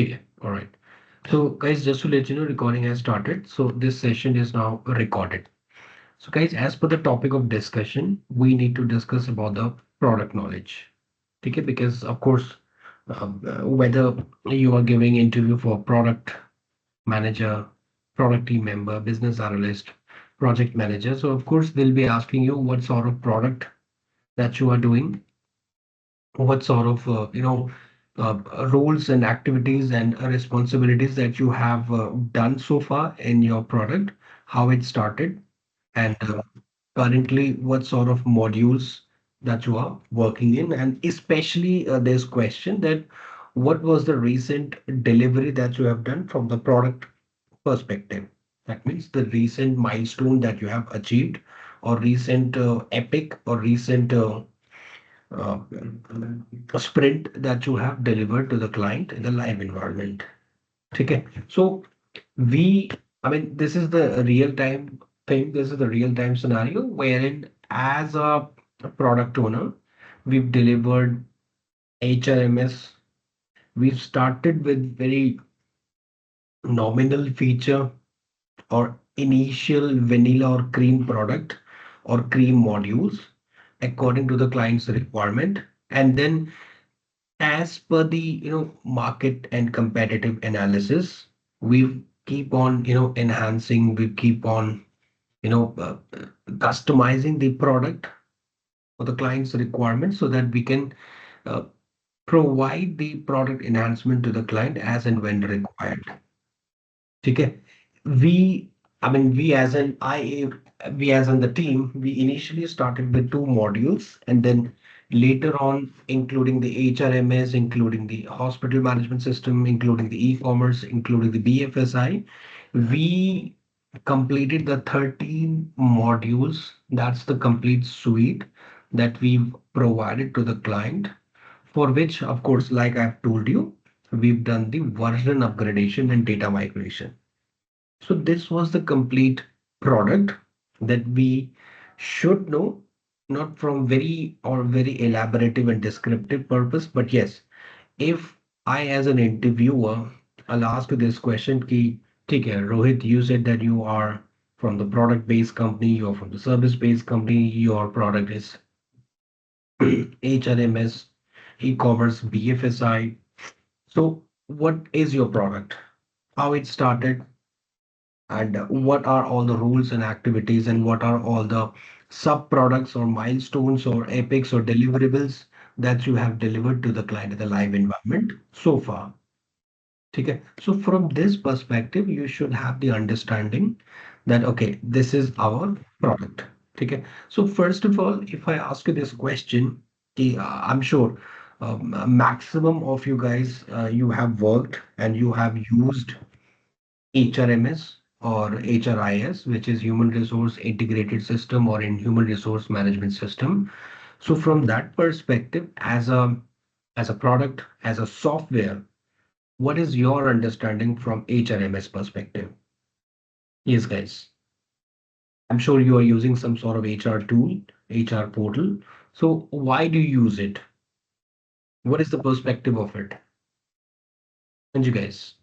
Okay, all right. So, guys, just to let you know, recording has started. So, this session is now recorded. So, guys, as per the topic of discussion, we need to discuss about the product knowledge. Okay, because of course, whether you are giving interview for product manager, product team member, business analyst, project manager, so of course they'll be asking you what sort of product that you are doing, what sort of roles and activities and responsibilities that you have done so far in your product, how it started, and currently what sort of modules that you are working in, and especially this question that what was the recent delivery that you have done from the product perspective. That means the recent milestone that you have achieved, or recent epic, or recent uh, sprint that you have delivered to the client in the live environment. Okay. So we, I mean, this is the real time thing. This is the real time scenario wherein, as a product owner, we've delivered HRMS. We've started with very nominal feature or initial vanilla or cream product or cream modules according to the client's requirement. And then, as per the market and competitive analysis, we keep on enhancing, we keep on customizing the product for the client's requirements so that we can uh, provide the product enhancement to the client as and when required. Okay. We, I mean, we as in the team, we initially started with two modules, and then later on, including the HRMS, including the hospital management system, including the e-commerce, including the BFSI, we completed the 13 modules. That's the complete suite that we've provided to the client, for which, of course, like I've told you, we've done the version upgradation and data migration. So this was the complete product that we should know, not from very elaborative and descriptive purpose, but yes, if I as an interviewer, I'll ask you this question ki, ठीक है, Rohit, you said that you are from the product-based company, you're from the service-based company, your product is HRMS, e-commerce, BFSI. So what is your product? How it started? And what are all the rules and activities, and what are all the sub products or milestones or epics or deliverables that you have delivered to the client in the live environment so far. Okay. So from this perspective, you should have the understanding that okay, this is our product. Okay. So first of all, if I ask you this question, I'm sure a maximum of you guys, you have worked and you have used HRMS or HRIS, which is Human Resource Integrated System or in Human Resource Management System. So from that perspective, as a product, as a software, what is your understanding from HRMS perspective? Yes, guys. I'm sure you are using some sort of HR tool, HR portal. So why do you use it? What is the perspective of it? And you guys?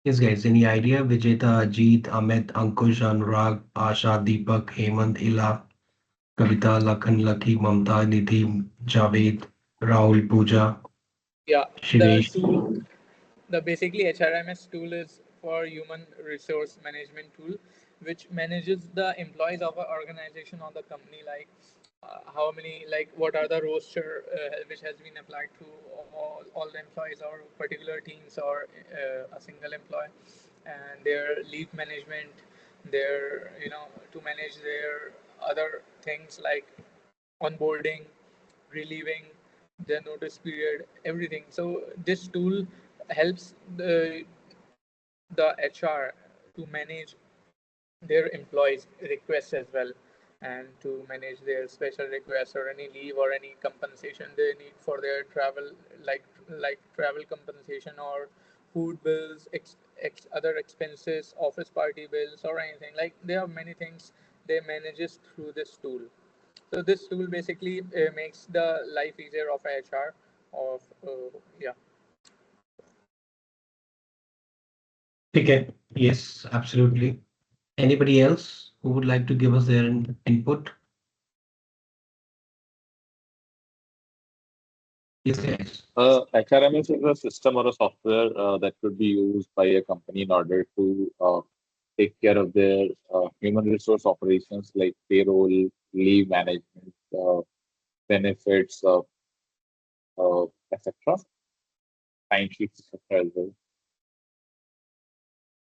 Yes, guys. Any idea? Vijeta, Ajit, Amit, Ankush, Anurag, Asha, Deepak, Hemant, Ila, Kavita, Lakhan, Lucky, Mamta, Nidhi, Javed, Rahul, Pooja, Yeah, the Shivesh. tool, the basically HRMS tool is for human resource management tool, which manages the employees of an organization or the company, like how many, like what are the roster which has been applied to all the employees or particular teams or a single employee, and their leave management, their to manage their other things like onboarding, relieving, their notice period, everything. So this tool helps the HR to manage their employees' requests as well, and to manage their special requests or any leave or any compensation they need for their travel, like travel compensation or food bills, other expenses, office party bills, or anything. Like there are many things they manages through this tool. So this tool basically makes the life easier of a HR. Of yeah. Okay. Yes, absolutely. Anybody else who would like to give us their input? Yes, guys. HRMS is a system or a software that could be used by a company in order to take care of their human resource operations like payroll, leave management, benefits, etc., timesheets, etc. as well.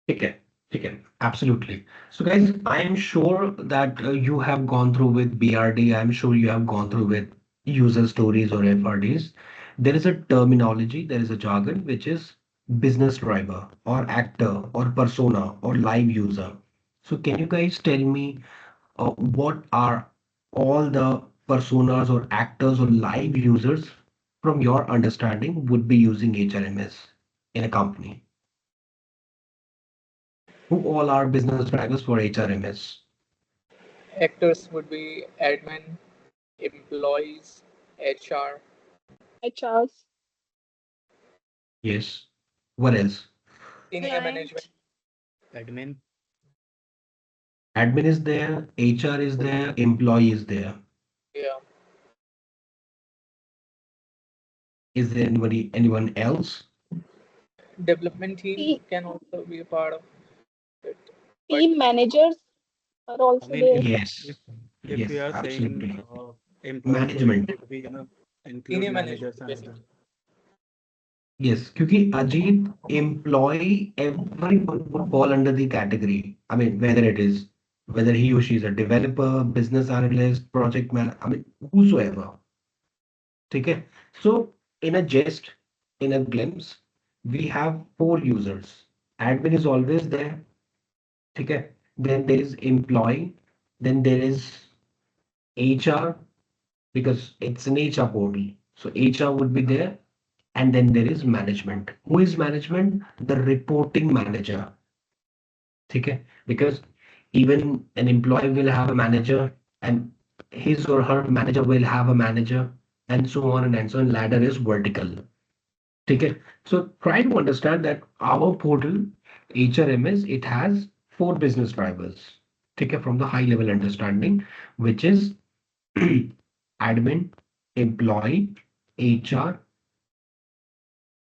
Okay. Okay. Absolutely. So, guys, I am sure that you have gone through with BRD. I'm sure you have gone through with user stories or FRDs. There is a terminology, there is a jargon, which is business driver or actor or persona or live user. So, can you guys tell me what are all the personas or actors or live users from your understanding would be using HRMS in a company? Who all are business drivers for HRMS? Actors would be admin, employees, HR, HRs, Yes. What else? senior management. client, Admin. Admin is there, HR is there, employee is there. Yeah. Is there anyone else? Development team te- can also be a part of it. But team managers are I also mean, there. Yes. if we Yes, are saying absolutely. employee, so it Management. would be include senior management managers and other. basically. Yes, क्योंकि Ajit, employee, everyone would fall under the category. I mean, whether he or she is a developer, business analyst, project man, I mean, whosoever. Okay. So, in a gist, in a glimpse, we have four users. Admin is always there. Okay. Then there is employee. Then there is HR because it's an HR portal. So HR would be there. And then there is management. Who is management? The reporting manager. Okay. Because even an employee will have a manager and his or her manager will have a manager and so on and so on. Ladder is vertical. Okay. So try to understand that our portal, HRMS, it has four business drivers. Okay, from the high level understanding, which is admin, employee, HR,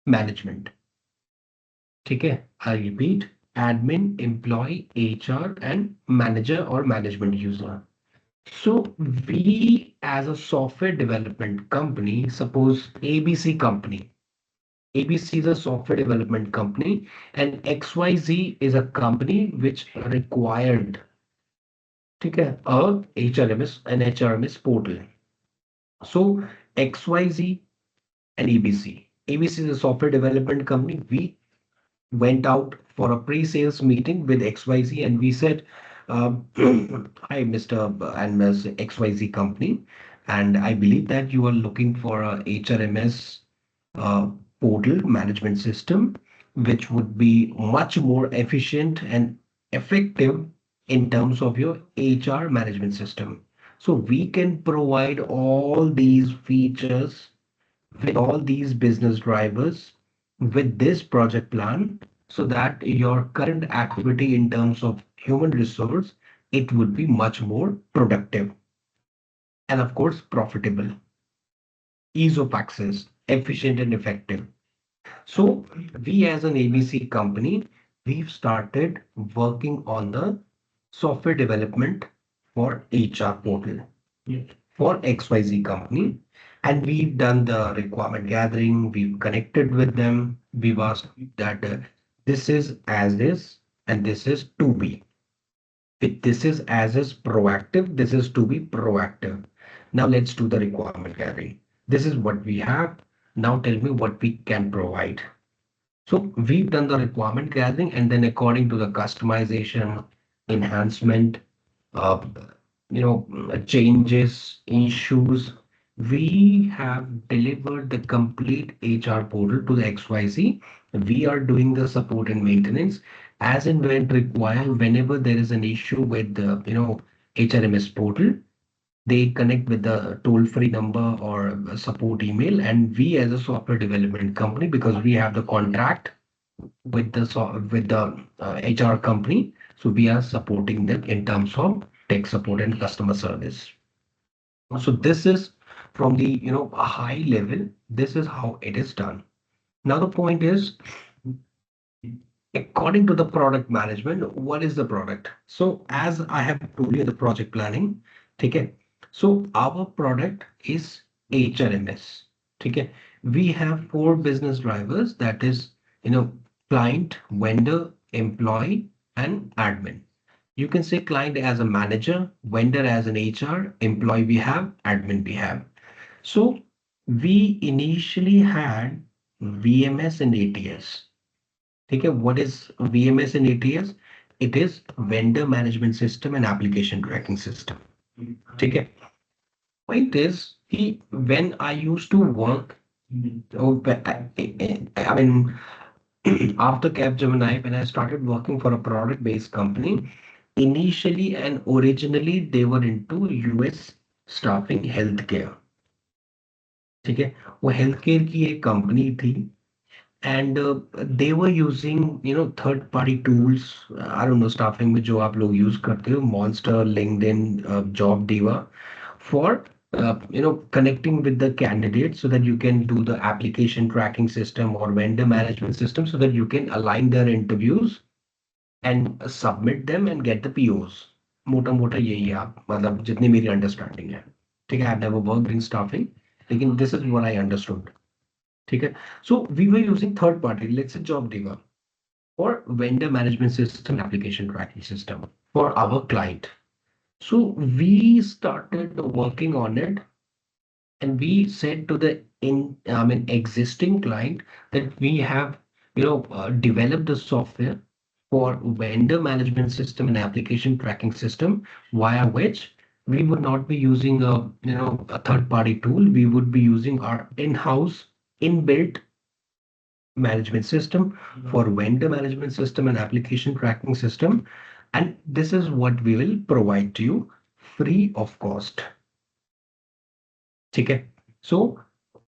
management. Okay, I repeat, admin, employee, HR, and manager or management user. So we as a software development company, suppose ABC company. ABC is a software development company and XYZ is a company which required ठीक a HRMS and HRMS portal. So XYZ and ABC. ABC is a software development company. We went out for a pre-sales meeting with XYZ and we said, hi, Mr. and Ms. XYZ company. And I believe that you are looking for a HRMS uh, portal management system, which would be much more efficient and effective in terms of your HR management system. So we can provide all these features with all these business drivers with this project plan so that your current activity in terms of human resource, it would be much more productive and of course profitable, ease of access, efficient and effective. So we as an ABC company, we've started working on the software development for HR portal for XYZ company. And we've done the requirement gathering, we've connected with them, we've asked that this is as is and this is to be. If this is as is proactive, this is to be proactive. Now let's do the requirement gathering. This is what we have. Now tell me what we can provide. So we've done the requirement gathering and then according to the customization, enhancement, uh, changes, issues, we have delivered the complete HR portal to the XYZ. We are doing the support and maintenance as and when required, whenever there is an issue with the, HRMS portal, They connect with the toll-free number or a support email, and we as a software development company, because we have the contract with the HR company, so we are supporting them in terms of tech support and customer service. So this is from the a high level. This is how it is done. Now the point is, according to the product management, what is the product? So as I have told you, the project planning, okay. So our product is HRMS, okay. We have four business drivers, that is, client, vendor, employee, and admin. You can say client as a manager, vendor as an HR, employee we have, admin we have. So we initially had VMS and ATS. Okay, what is VMS and ATS? It is vendor management system and application tracking system. Okay. Point is, when I used to work, I mean, after Capgemini, when I started working for a product-based company, initially and originally they were into US staffing healthcare. ठीक है, वो healthcare की एक company थी, and they were using third party tools. I don't know, staffing में जो आप लोग use करते हो, Monster, LinkedIn, Job Diva, for connecting with the candidate so that you can do the application tracking system or vendor management system so that you can align their interviews and submit them and get the POs. मोटा मोटा यही है, आप मतलब जितनी मेरी understanding है, ठीक है. I've never worked in staffing, लेकिन this is what I understood. ठीक है. So we were using third party, let's say JobDiva, or vendor management system, application tracking system for our client. So we started working on it, and we said to the existing client that we have developed the software for vendor management system and application tracking system, via which we would not be using a third party tool. We would be using our in-house inbuilt management system for vendor management system and application tracking system, and this is what we will provide to you free of cost. Okay, so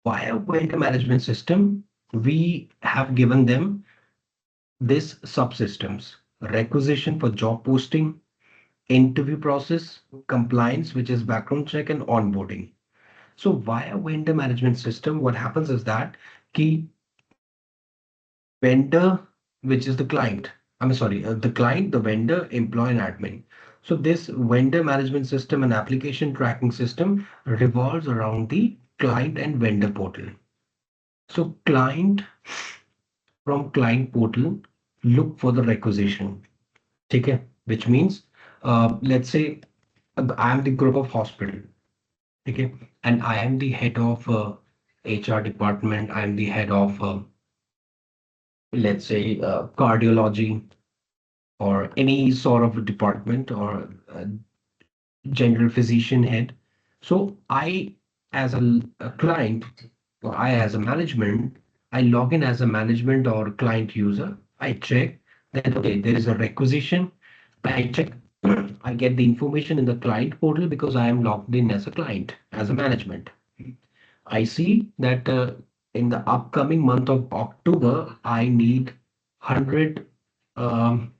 via vendor management system, we have given them this subsystems: requisition for job posting, interview process, compliance, which is background check, and onboarding. So via vendor management system, what happens is that key vendor, which is the client, I'm sorry, the client, the vendor, employee, and admin. So this vendor management system and application tracking system revolves around the client and vendor portal. So client, from client portal, look for the requisition. Okay, which means, let's say I am the group of hospital. Okay, and I am the head of HR department. I am the head of let's say cardiology, or any sort of a department, or general physician head. So I, as a client, or I as a management, I log in as a management or client user. I check that, okay, there is a requisition. I check, I get the information in the client portal because I am logged in as a client, as a management. I see that in the upcoming month of October, I need 100 um,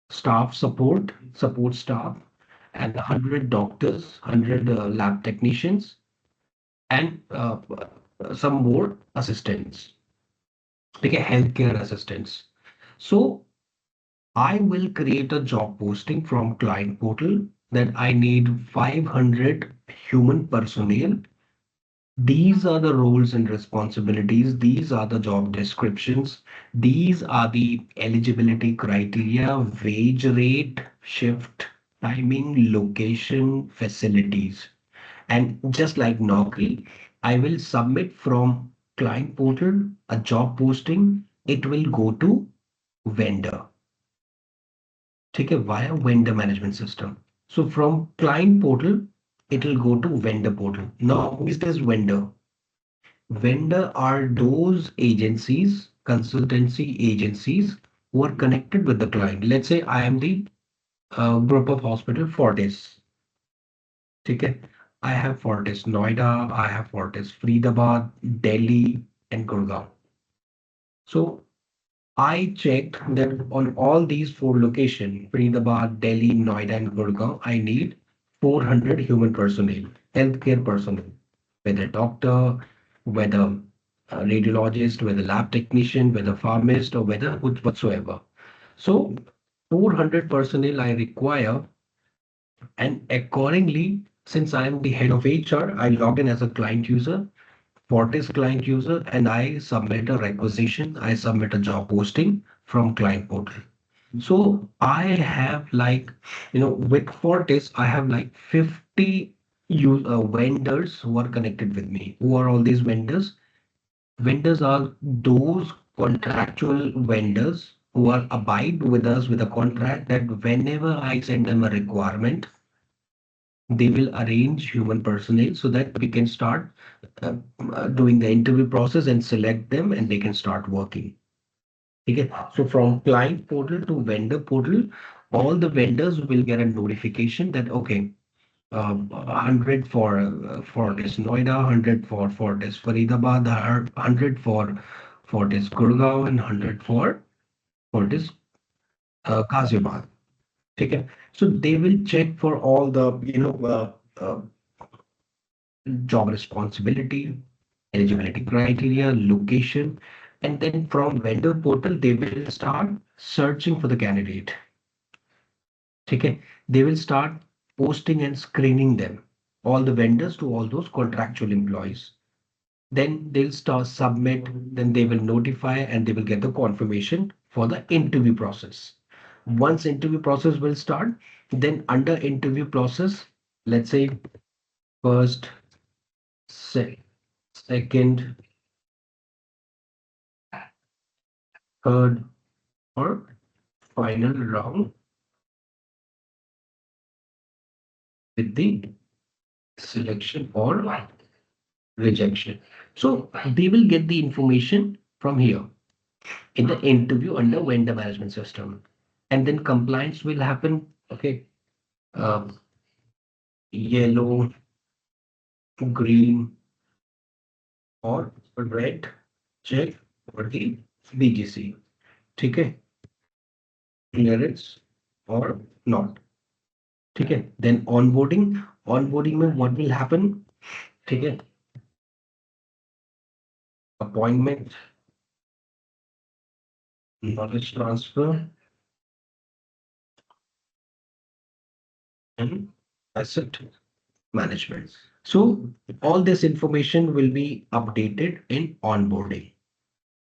support staff, and 100 doctors, 100 lab technicians, and some more assistants, like a healthcare assistants. So I will create a job posting from client portal that I need 500 human personnel. These are the roles and responsibilities. These are the job descriptions. These are the eligibility criteria, wage rate, shift, timing, location, facilities. And just like Naukri, I will submit from client portal a job posting. It will go to vendor. Take a via vendor management system. So from client portal, it will go to vendor portal. Now, who is this vendor? Vendor are those agencies, consultancy agencies, who are connected with the client. Let's say I am the group of hospital Fortis. Okay. I have Fortis Noida, I have Fortis Faridabad, Delhi, and Gurgaon. So I checked that on all these four locations, Faridabad, Delhi, Noida, and Gurgaon, I need 400 human personnel, healthcare personnel, whether doctor, whether radiologist, whether lab technician, whether pharmacist, or whether whatsoever. So 400 personnel I require, and accordingly, since I am the head of HR, I log in as a client user, Fortis client user, and I submit a requisition, I submit a job posting from client portal. So I have like, with Fortis, I have like 50 vendors who are connected with me. Who are all these vendors? Vendors are those contractual vendors who are abide with us with a contract that whenever I send them a requirement, they will arrange human personnel so that we can start doing the interview process and select them and they can start working. Okay. So from client portal to vendor portal, all the vendors will get a notification that, okay, 100 for this Noida, 100 for this Faridabad, 100 for this Gurgaon, and 100 for this Ghaziabad. Okay. So they will check for all the, job responsibility, eligibility criteria, location, and then from vendor portal, they will start searching for the candidate. Okay, they will start posting and screening them, all the vendors to all those contractual employees. Then they'll start submit, then they will notify and they will get the confirmation for the interview process. Once interview process will start, then under interview process, let's say first, second, third, or final round with the selection or rejection. So they will get the information from here in the interview under vendor management system. And then compliance will happen. Okay. Um, Yellow, green, or red check for the BGC. Okay. Clearance or not. Okay. Then onboarding में what will happen? Okay. Appointment, knowledge transfer, and asset management. So all this information will be updated in onboarding.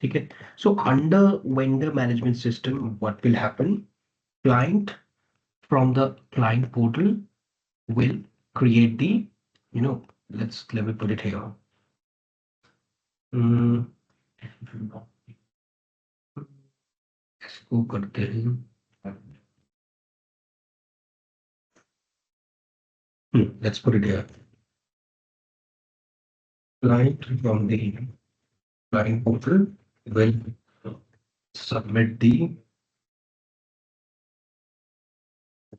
Okay. So under vendor management system, what will happen? Client from the client portal will create the, let me put it here. Hmm, इसको करते हैं. Let's put it here. Client from the client portal will submit the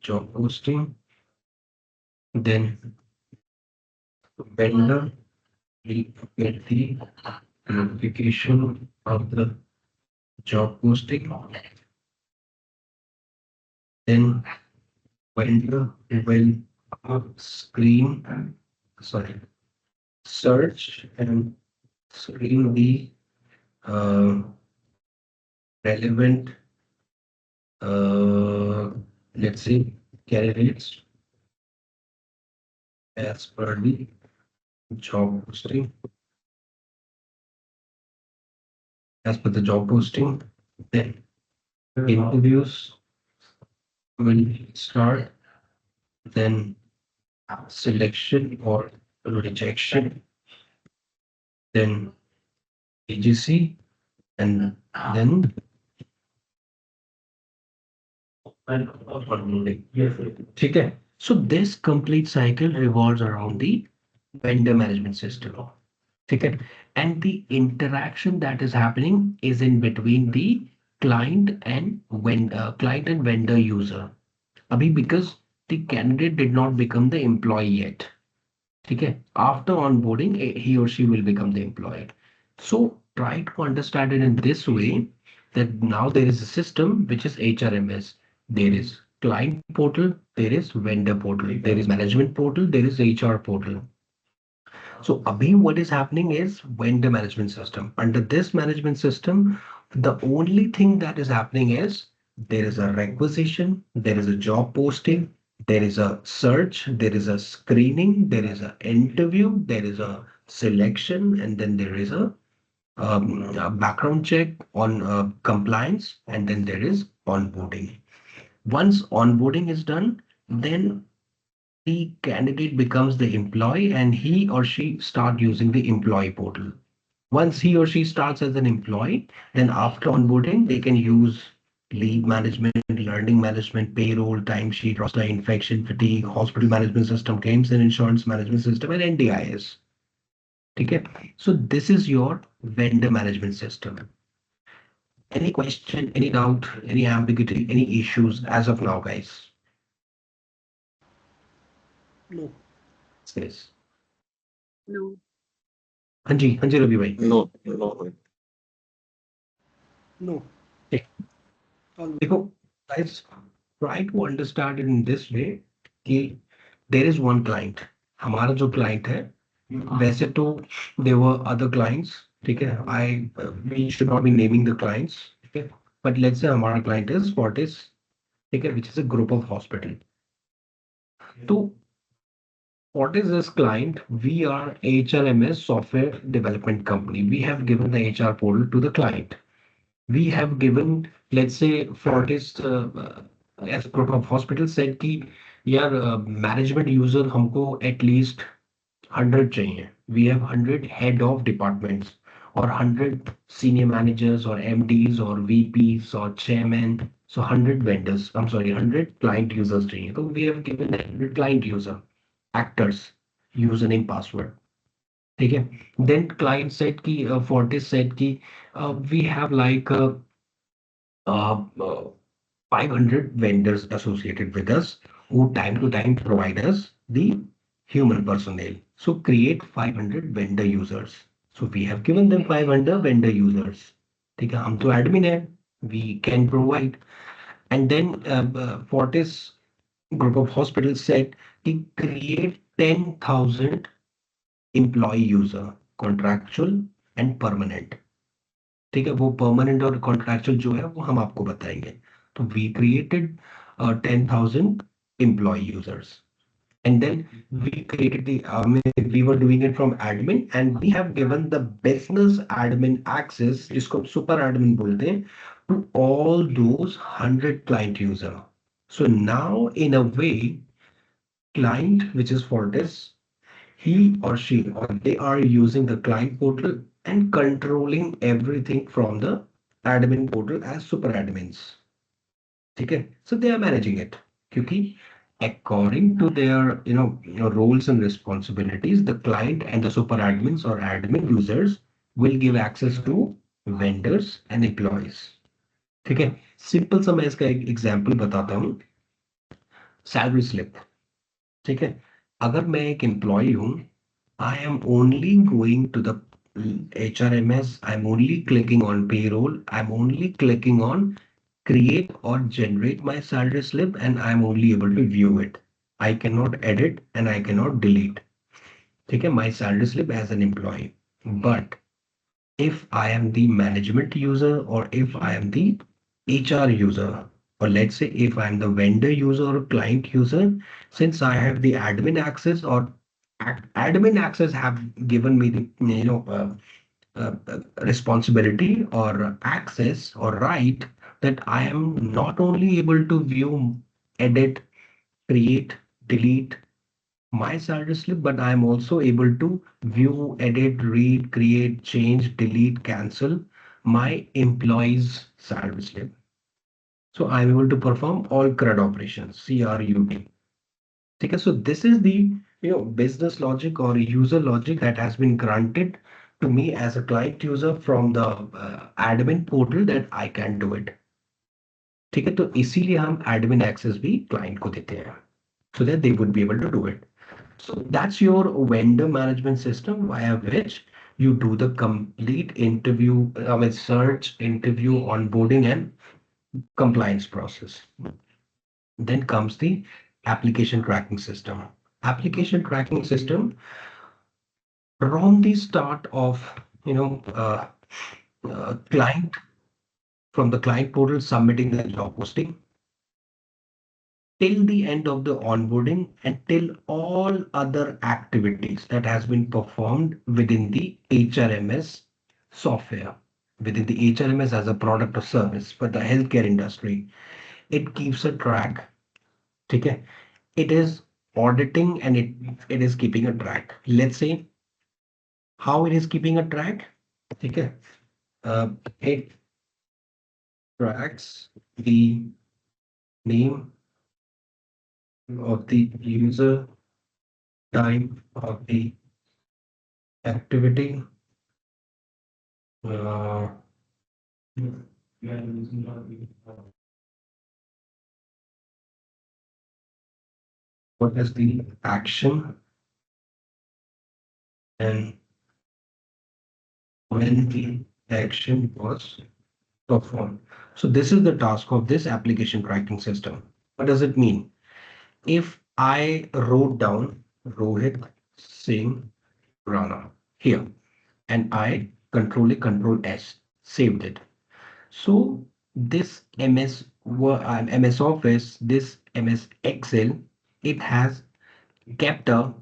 job posting. Then vendor will get the notification of the job posting. Then vendor will search and screen the uh, relevant, uh, let's say, candidates as per the job posting. As per the job posting, then interviews will start, then selection or rejection, then AGC, and then ठीक है. So this complete cycle revolves around the vendor management system. ठीक है. And the interaction that is happening is in between the client and vendor user. Abhi, because the candidate did not become the employee yet. ठीक है, after onboarding he or she will become the employee. So try to understand it in this way, that now there is a system which is HRMS. There is client portal, there is vendor portal, there is management portal, there is HR portal. So abhi what is happening is vendor management system. Under this management system, the only thing that is happening is there is a requisition, there is a job posting, there is a search, there is a screening, there is an interview, there is a selection, and then there is a background check on compliance, and then there is onboarding. Once onboarding is done, then the candidate becomes the employee and he or she start using the employee portal. Once he or she starts as an employee, then after onboarding, they can use leave management, learning management, payroll, timesheet, roster, infection, fatigue, hospital management system, claims and insurance management system, and NDIS. Okay, so this is your vendor management system. Any question, any doubt, any ambiguity, any issues as of now, guys? No. Yes. No. हाँ जी रवि भाई. No, no. No. Okay. देखो guys, try to understand it in this way कि there is one client. हमारा जो client है, वैसे तो there were other clients, ठीक है, we should not be naming the clients, ठीक है, but let's say हमारा client is Fortis, ठीक है, which is a group of hospital. तो what is this client? We are HRMS software development company. We have given the HR portal to the client. We have given, let's say, Fortis as group of hospitals said कि यार management user हमको at least 100 चाहिए. We have 100 head of departments or 100 senior managers or MDs or VPs or chairmen. So 100 vendors, I'm sorry, 100 client users चाहिए. So we have given 100 client user actors username password. ठीक है. Then client said कि Fortis said कि we have like 500 vendors associated with us who time to time provide us the human personnel. So create 500 vendor users. So we have given them 500 vendor users. ठीक है, हम तो admin है, we can provide. And then Fortis group of hospitals said कि create 10,000 employee user, contractual and permanent. ठीक है, वो permanent और कॉन्ट्रैक्चुअल जो है वो हम आपको बताएंगे. तो we created 10,000 employee users, and then we created we were doing it from admin, and we have given the business admin access, जिसको हम super admin बोलते हैं, to all those 100 client user. So now in a way, client which is Fortis, he or she or they are using the client portal and controlling everything from the admin portal as super admins. Okay, so they are managing it. Because according to their roles and responsibilities, the client and the super admins or admin users will give access to vendors and employees. ठीक है, simple सा मैं इसका एक example बताता हूँ. Salary slip. ठीक है, अगर मैं एक एम्प्लॉय हूँ, I am only going to the HRMS. I'm only clicking on payroll. I'm only clicking on create or generate my salary slip, and I'm only able to view it. I cannot edit and I cannot delete. Okay, my salary slip as an employee. But if I am the management user or if I am the HR user, or let's say if I'm the vendor user or client user, since I have the admin access or admin access have given me the responsibility or access or right that I am not only able to view, edit, create, delete my salary slip, but I am also able to view, edit, read, create, change, delete, cancel my employee's salary slip. So I'm able to perform all CRUD operations, CRUD. Okay, so this is the business logic or user logic that has been granted to me as a client user from the admin portal that I can do it. ठीक है, तो इसीलिए हम admin access भी client को देते हैं so that they would be able to do it. So that's your vendor management system via which you do the complete interview, I mean, search, interview, onboarding, and compliance process. Then comes the application tracking system. Application tracking system from the start of, client from the client portal submitting the job posting till the end of the onboarding and till all other activities that has been performed within the HRMS software, within the HRMS as a product or service for the healthcare industry. It keeps a track. Okay. It is auditing and it is keeping a track. Let's say how it is keeping a track. Okay. It tracks the name of the user, time of the activity, uh, what is the action, and when the action was performed. So this is the task of this application tracking system. What does it mean? If I wrote down Rohit Singh Rana here and I control S, saved it. So this MS Office, this MS Excel, it has kept a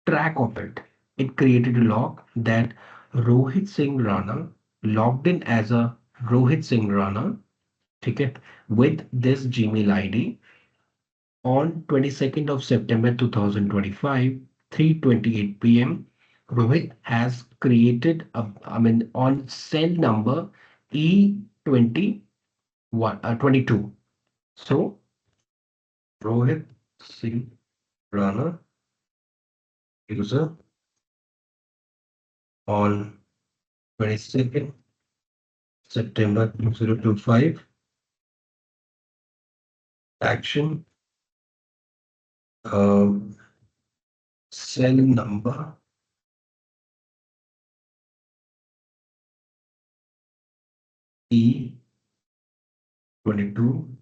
track of it. It created a log that Rohit Singh Rana logged in as a Rohit Singh Rana ticket with this Gmail ID on 22nd of September 2025, 3:28 p.m. Rohit has created on cell number E22. So Rohit Singh Rana user on 22nd September 2025 action um, cell number E22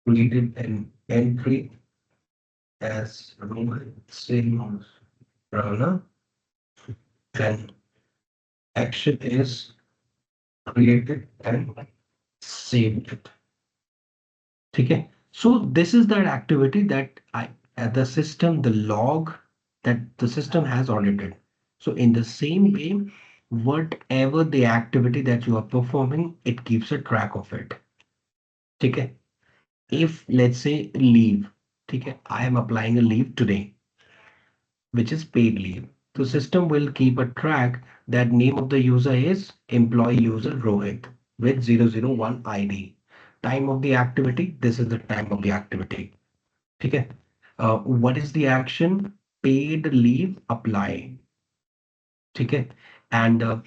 created an entry as Rohit Singh Rana and action is created and saved it. Okay. So this is that activity that the system, the log that the system has audited. So in the same way, whatever the activity that you are performing, it keeps a track of it. Okay. If let's say leave, okay, I am applying a leave today, which is paid leave. The system will keep a track that name of the user is employee user Rohit with 001 ID. Time of the activity, this is the time of the activity. Okay. What is the action? Paid leave apply. Okay. And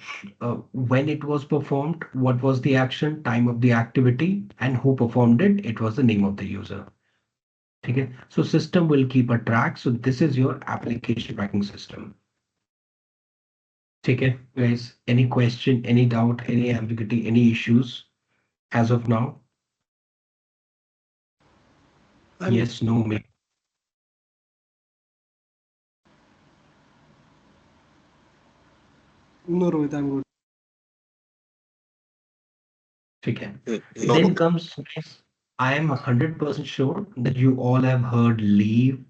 when it was performed, what was the action? Time of the activity and who performed it? It was the name of the user. Okay. So system will keep a track. So this is your application tracking system. Okay, guys, any question, any doubt, any ambiguity, any issues as of now? Yes, no, maybe. No, Rohit, I'm good. Okay. No, Then comes, guys, I am 100% sure that you all have heard leave,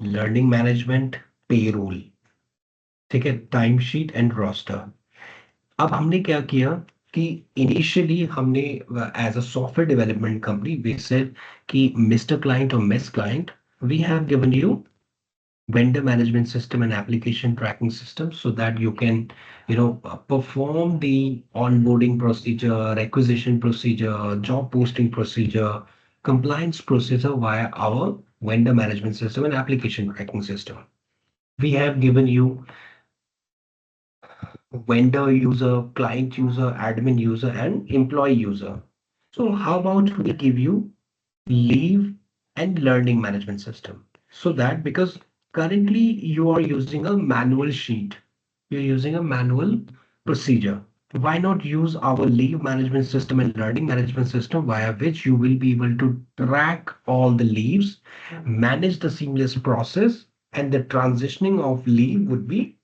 learning management, payroll. ठीक है, timesheet and roster. अब हमने क्या किया कि initially हमने as a software development company we said कि mister client और miss client we have given you vendor management system and application tracking system so that you can perform the onboarding procedure, requisition procedure, job posting procedure, compliance procedure via our vendor management system and application tracking system. We have given you vendor user, client user, admin user, and employee user. So how about we give you leave, and learning management system. So that because currently you are using a manual sheet, you're using a manual procedure. Why not use our leave management system and learning management system via which you will be able to track all the leaves, manage the seamless process, and the transitioning of leave would be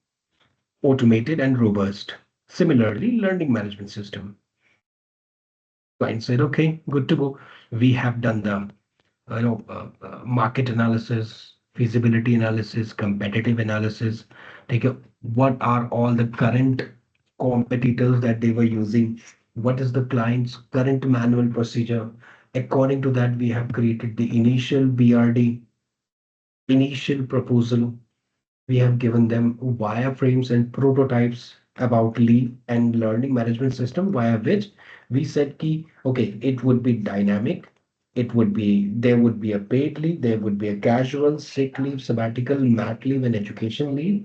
automated and robust. Similarly, learning management system. Client said, okay, good to go. We have done the market analysis, feasibility analysis, competitive analysis. Take a, what are all the current competitors that they were using? What is the client's current manual procedure? According to that, we have created the initial BRD, initial proposal. We have given them wireframes and prototypes about leave and learning management system via which we said key, okay, it would be dynamic. It would be, there would be a paid leave, there would be a casual, sick leave, sabbatical, mat leave, and education leave.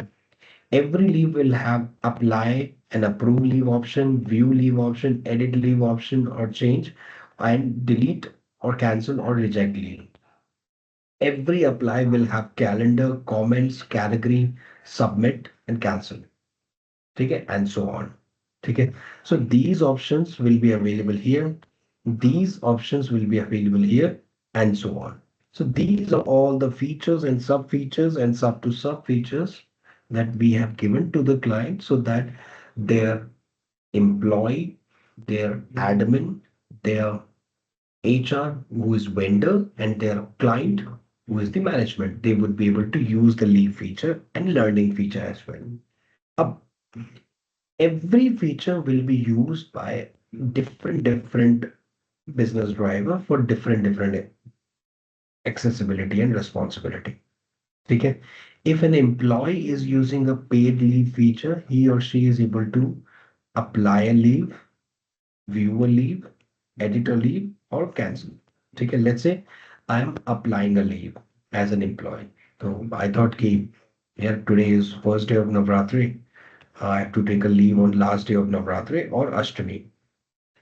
Every leave will have apply and approve leave option, view leave option, edit leave option or change, and delete or cancel or reject leave. Every apply will have calendar, comments, category, submit and cancel. Okay, and so on. Okay, so these options will be available here. These options will be available here and so on. So these are all the features and sub features and sub to sub features that we have given to the client so that their employee, their admin, their HR, who is vendor, and their client, who is the management, they would be able to use the leave feature and learning feature as well. Uh, every feature will be used by different business driver for different accessibility and responsibility. Okay. If an employee is using a paid leave feature, he or she is able to apply a leave, view a leave, edit a leave, or cancel. Okay, let's say I'm applying a leave as an employee. So I thought ki, yeah, today is first day of Navratri. I have to take a leave on last day of Navratri or Ashtami.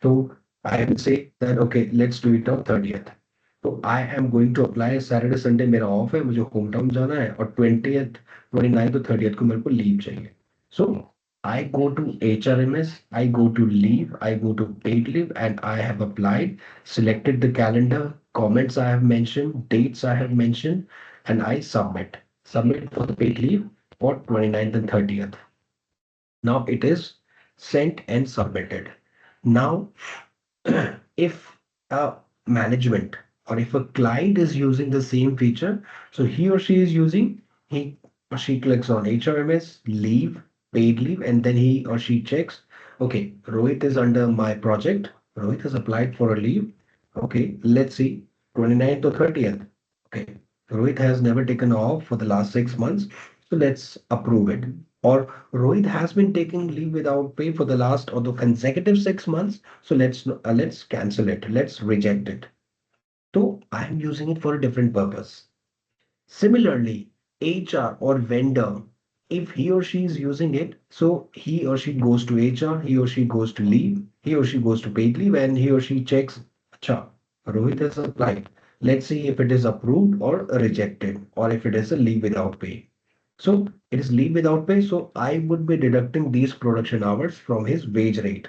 So I will say that okay, let's do it on 30th. So I am going to apply Saturday Sunday मेरा of है मुझे home town जाना है और 20th 29th और 30th को मेरे को लीव चाहिए. So I go to HRMS, I go to leave, I go to paid leave and I have applied, selected the calendar, comments I have mentioned, dates I have mentioned and I submit. Submit for the paid leave for 29th and 30th. Now it is sent and submitted. Now, if a management or if a client is using the same feature, so he or she is using, he or she clicks on HRMS, leave, paid leave, and then he or she checks, okay, Rohit is under my project. Rohit has applied for a leave. Okay, let's see, 29th or 30th. Okay, Rohit has never taken off for the last 6 months, so let's approve it. Or Rohit has been taking leave without pay for the last or the consecutive 6 months, so let's cancel it. Let's reject it. So I am using it for a different purpose. Similarly, HR or vendor, if he or she is using it, so he or she goes to HR, he or she goes to leave, he or she goes to paid leave, and he or she checks, Acha, Rohit has applied. Let's see if it is approved or rejected, or if it is a leave without pay. So it is leave without pay. So I would be deducting these production hours from his wage rate,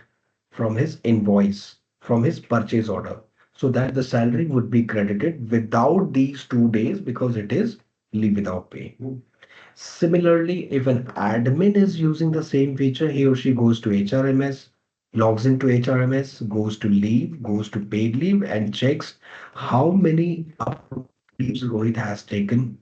from his invoice, from his purchase order, so that the salary would be credited without these 2 days because it is leave without pay. Similarly, if an admin is using the same feature, he or she goes to HRMS, logs into HRMS, goes to leave, goes to paid leave, and checks how many leaves Rohit has taken,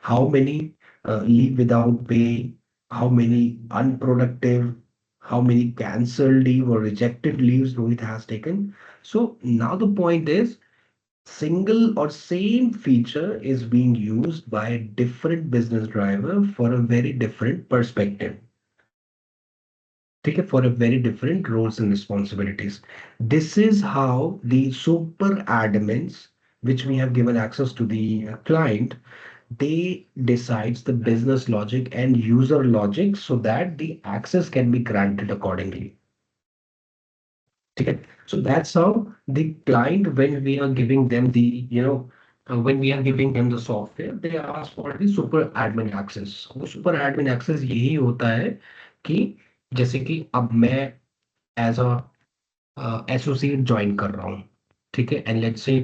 how many leave without pay, how many unproductive, how many cancelled leave or rejected leaves Rohit has taken. So now the point is single or same feature is being used by a different business driver for a very different perspective. Okay, for a very different roles and responsibilities. This is how the super admins, which we have given access to the client, they decides the business logic and user logic so that the access can be granted accordingly. Okay. So that's how the client, when we are giving them the, when we are giving them the software, they ask for the super admin access. वो super admin access यही होता है कि जैसे कि अब मैं as a associate join कर रहा हूँ, ठीक है, एंड लेट्स से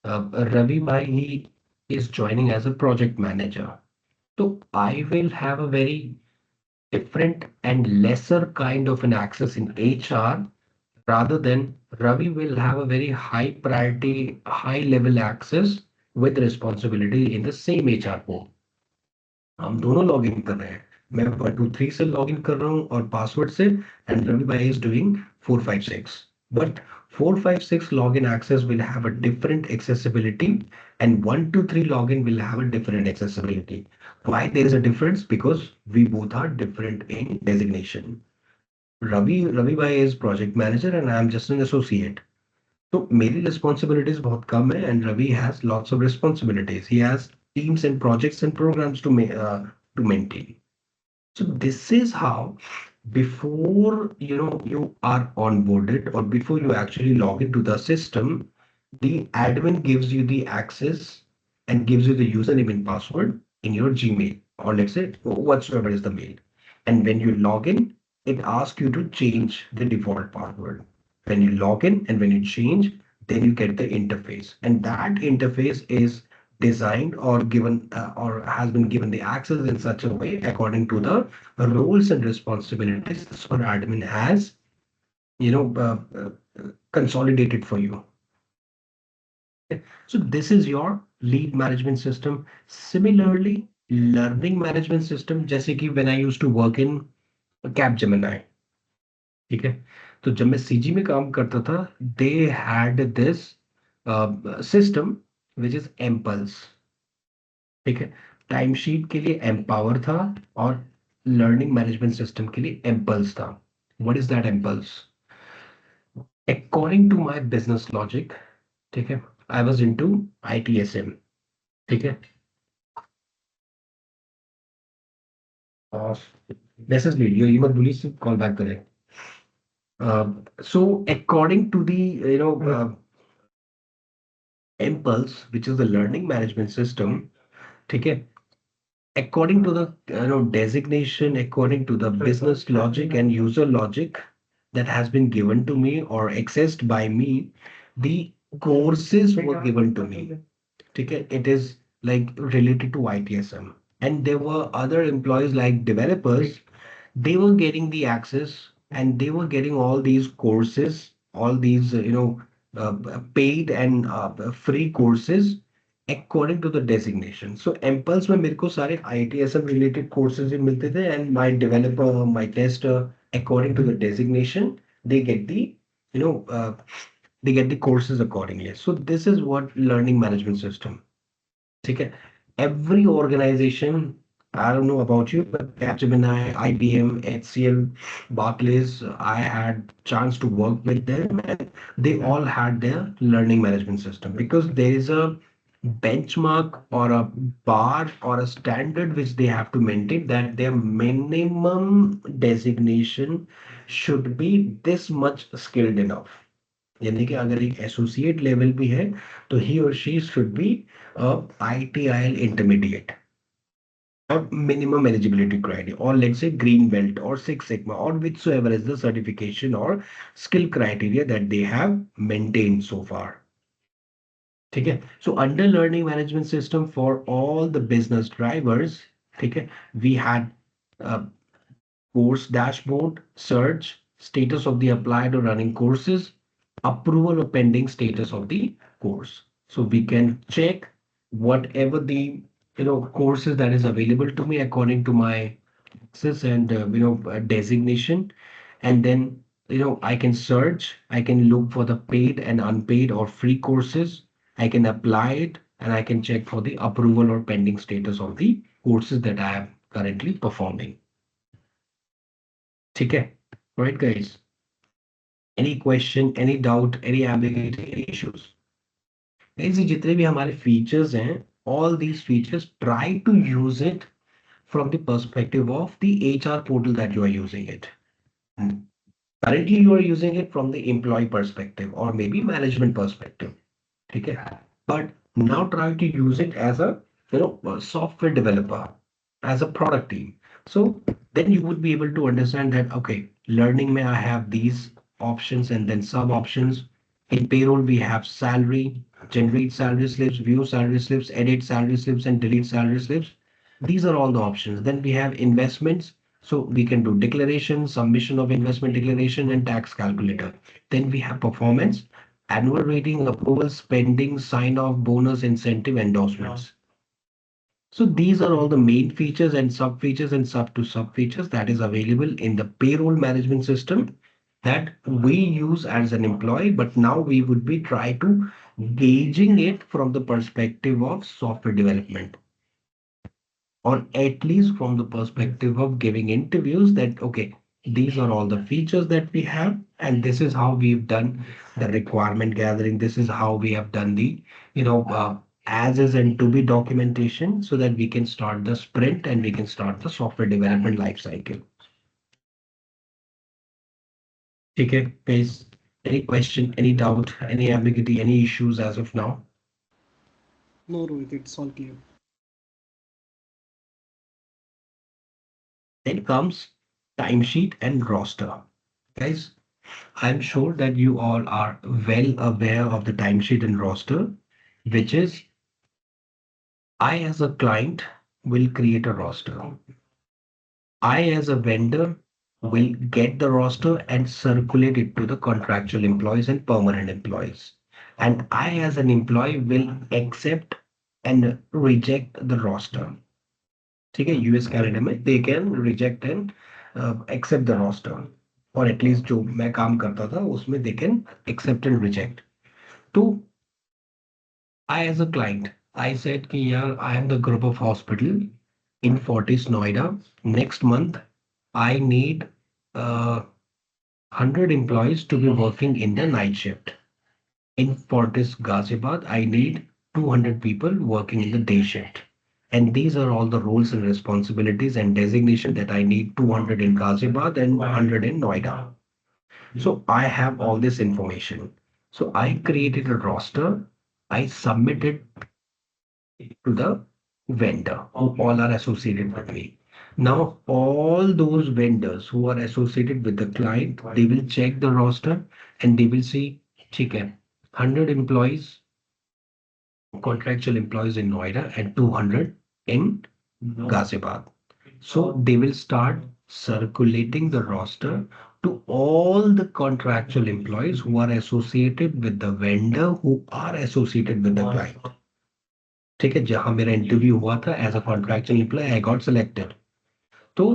रवि भाई ही is joining as a project manager. So I will have a very different and lesser kind of an access in HR rather than Ravi will have a very high priority, high level access with responsibility in the same HR pool. हम दोनों log in कर रहे हैं, मैं 123 से log in कर रहा हूँ और पासवर्ड से, एंड रवि भाई is doing 456. But 456 login access will have a different accessibility and 123 login will have a different accessibility. Why there is a difference? Because we both are different in designation. Ravi bhai is project manager and I am just an associate. So मेरी responsibilities बहुत कम है and Ravi has lots of responsibilities. He has teams and projects and programs to maintain. So this is how before you are onboarded or before you actually log into the system, the admin gives you the access and gives you the username and password in your Gmail or let's say whatsoever is the mail. And when you log in, it asks you to change the default password. When you log in and when you change, then you get the interface. And that interface is designed or given or has been given the access in such a way according to the roles and responsibilities the super admin has consolidated for you. So this is your lead management system. Similarly, learning management system, जैसे कि when I used to work in Capgemini, ठीक है, तो जब मैं CG में काम करता था, they had this system which is Impulse, ठीक है, टाइम शीट के लिए एम्पावर था और लर्निंग मैनेजमेंट सिस्टम के लिए Impulse था. What is that Impulse? According to my business logic, ठीक है, आई वाज इनटू आईटीएसएम, ठीक है, मैसेज लीड ये मत भूलिए, सिर्फ कॉल बैक करें. So according to the Impulse, which is the learning management system, ठीक है, according to the designation, according to the business logic and user logic that has been given to me or accessed by me, the courses were given to me. Okay, it is like related to ITSM. And there were other employees like developers, they were getting the access and they were getting all these courses, all these, paid and free courses according to the designation. So Impulse में मेरे को सारे ITSM related courses ही मिलते थे and my developer, my tester, according to the designation, they get the, you know, they get the courses accordingly. So this is what learning management system. ठीक है, every organization, I don't know about you, but Capgemini, IBM, HCL, Barclays, I had chance to work with them, and they all had their learning management system because there is a benchmark or a bar or a standard which they have to maintain that their minimum designation should be this much skilled enough. यानी कि अगर एक associate level भी है तो ही और she should be ITIL intermediate or minimum eligibility criteria, or let's say green belt or Six Sigma or whichsoever is the certification or skill criteria that they have maintained so far. ठीक है, so under learning management system for all the business drivers, ठीक है, we had uh, course dashboard, search, status of the applied or running courses, approval or pending status of the course. So we can check whatever the courses that is available to me according to my access and designation, and then I can search, I can look for the paid and unpaid or free courses, I can apply it, and I can check for the approval or pending status of the courses that I am currently performing. ठीक है, right guys? Any question, any doubt, any ambiguity, any issues? Guys, ये जितने भी हमारे features हैं, all these features, try to use it from the perspective of the HR portal that you are using it. Currently, you are using it from the employee perspective or maybe management perspective. ठीक है? But Now try to use it as a software developer, as a product team. So then you would be able to understand that, okay, learning may I have these options and then sub options. In payroll, we have salary, generate salary slips, view salary slips, edit salary slips, and delete salary slips. These are all the options. Then we have investments. So we can do declaration, submission of investment declaration, and tax calculator. Then we have performance, annual rating, approval, spending, sign off, bonus, incentive, endorsements. So these are all the main features and sub features and sub features that is available in the payroll management system that we use as an employee, but now we would be try to gauging it from the perspective of software development, or at least from the perspective of giving interviews that, okay, these are all the features that we have, and this is how we've done the requirement gathering. This is how we have done the, as is and to be documentation so that we can start the sprint and we can start the software development life cycle. Okay, guys, any question, any doubt, any ambiguity, any issues as of now? No, Rohit, it's all clear. Then comes timesheet and roster. Guys, I'm sure that you all are well aware of the timesheet and roster, which is I as a client will create a roster. I as a vendor will get the roster and circulate it to the contractual employees and permanent employees. And I as an employee will accept and reject the roster. ठीक है, US Canada में they can reject and accept the roster, or at least जो मैं काम करता था उसमें they can accept and reject. तो I as a client, I said कि यार I am the group of hospital in Fortis Noida. Next month I need 100 employees to be working in the night shift. In Fortis Ghaziabad, I need 200 people working in the day shift. And these are all the roles and responsibilities and designation that I need 200 in Ghaziabad and 100 in Noida. So I have all this information. So I created a roster. I submitted to the vendor who all are associated with me. Now, all those vendors who are associated with the client, they will check the roster and they will see, ठीक है, 100 employees, contractual employees in Noida and 200 in Ghaziabad. So they will start circulating the roster to all the contractual employees who are associated with the vendor who are associated with the client. ठीक है, जहां मेरा interview हुआ था as a contractual employee, I got selected. तो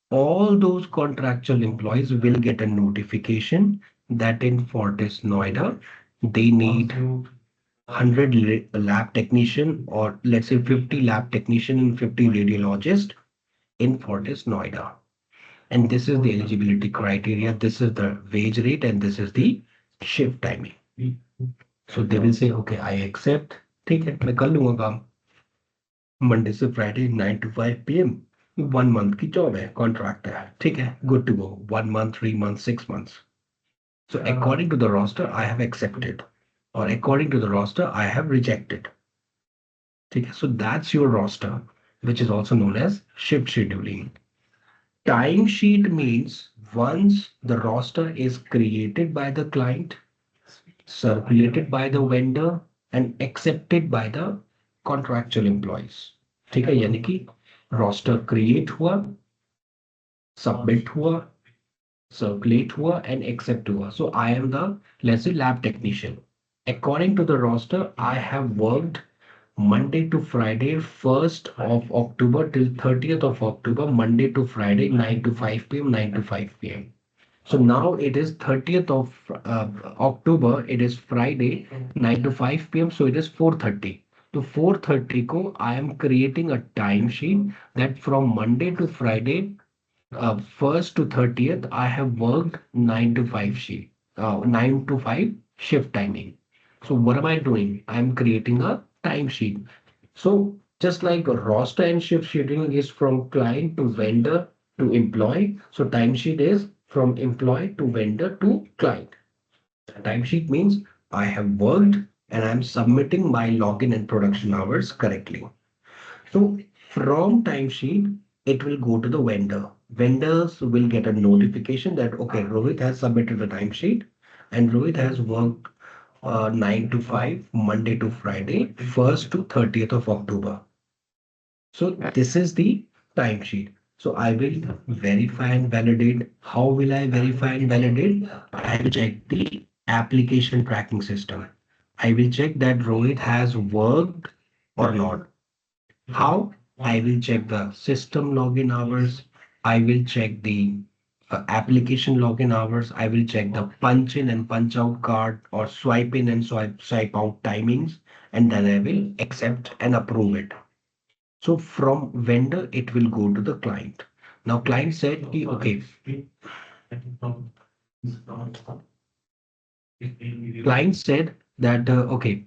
all those contractual employees will get a notification that in Fortis Noida they need 100 lab technician, or let's say 50 lab technician and 50 radiologist in Fortis Noida. And this is the eligibility criteria, this is the wage rate, and this is the shift timing. So they will say, okay, I accept. ठीक है, मैं कर लूंगा काम. Monday से Friday 9 to 5 PM. 1 month की job है, contract है, ठीक है, good to go. 1 month, 3 months, 6 months. So according to the roster, I have accepted, or according to the roster, I have rejected. ठीक है, so that's your roster, which is also known as shift scheduling. Time sheet means once the roster is created by the client, circulated by the vendor, and accepted by the contractual employees. ठीक है, यानी कि roster create हुआ, submit हुआ, circulate हुआ, and accept हुआ. So I am the, let's say, lab technician. According to the roster, I have worked Monday to Friday, 1st of October till 30th of October, Monday to Friday, 9 to 5 p.m., 9 to 5 p.m. So now it is 30th of October, it is Friday, 9 to 5 p.m. So it is 4:30. To 4:30 ko, I am creating a time sheet that from Monday to Friday, 1st to 30th, I have worked 9 to 5 sheet, 9 to 5 shift timing. So what am I doing? I am creating a time sheet. So just like a roster and shift scheduling is from client to vendor to employee, so timesheet is from employee to vendor to client. Timesheet means I have worked and I'm submitting my login and production hours correctly. So from timesheet, it will go to the vendor. Vendors will get a notification that, okay, Rohit has submitted the timesheet and Rohit has worked 9 to 5, Monday to Friday, 1st to 30th of October. So this is the timesheet. So I will verify and validate. How will I verify and validate? I will check the application tracking system. I will check that Rohit has worked or not. How? I will check the system login hours. I will check the application login hours. I will check the punch in and punch out card or swipe in and swipe out timings. And then I will accept and approve it. So from vendor, it will go to the client. Now client said, okay, client said that, okay,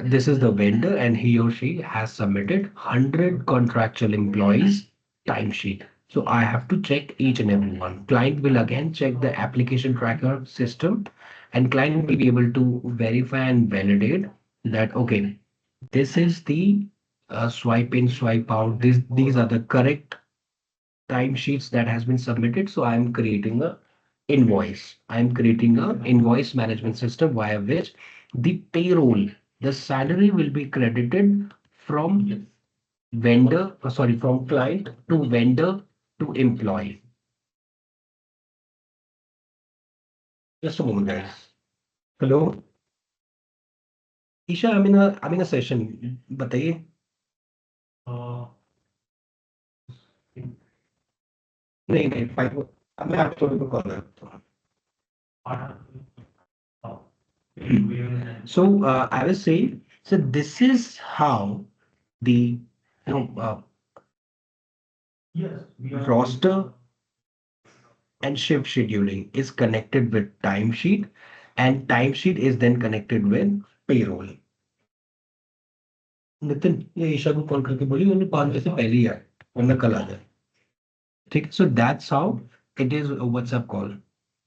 this is the vendor and he or she has submitted 100 contractual employees timesheet. So I have to check each and every one. Client will again check the application tracker system and client will be able to verify and validate that, okay, this is the swipe in, swipe out. These are the correct timesheets that has been submitted. So I'm creating a invoice. I'm creating a invoice management system via which the payroll, the salary will be credited from from client to vendor to employee. Just a moment, guys. Hello, Isha, I'm in a session. बताइए. नहीं नहीं five मैं आपको call करता हूँ. So I was saying, so this is how the you know roster and shift scheduling is connected with timesheet, and timesheet is then connected with payroll. Nitin ये ईशा को call करके बोली उन्हें 5 बजे से पहले ही आए वरना कल आ जाए. ठीक है, so that's how it is a WhatsApp call.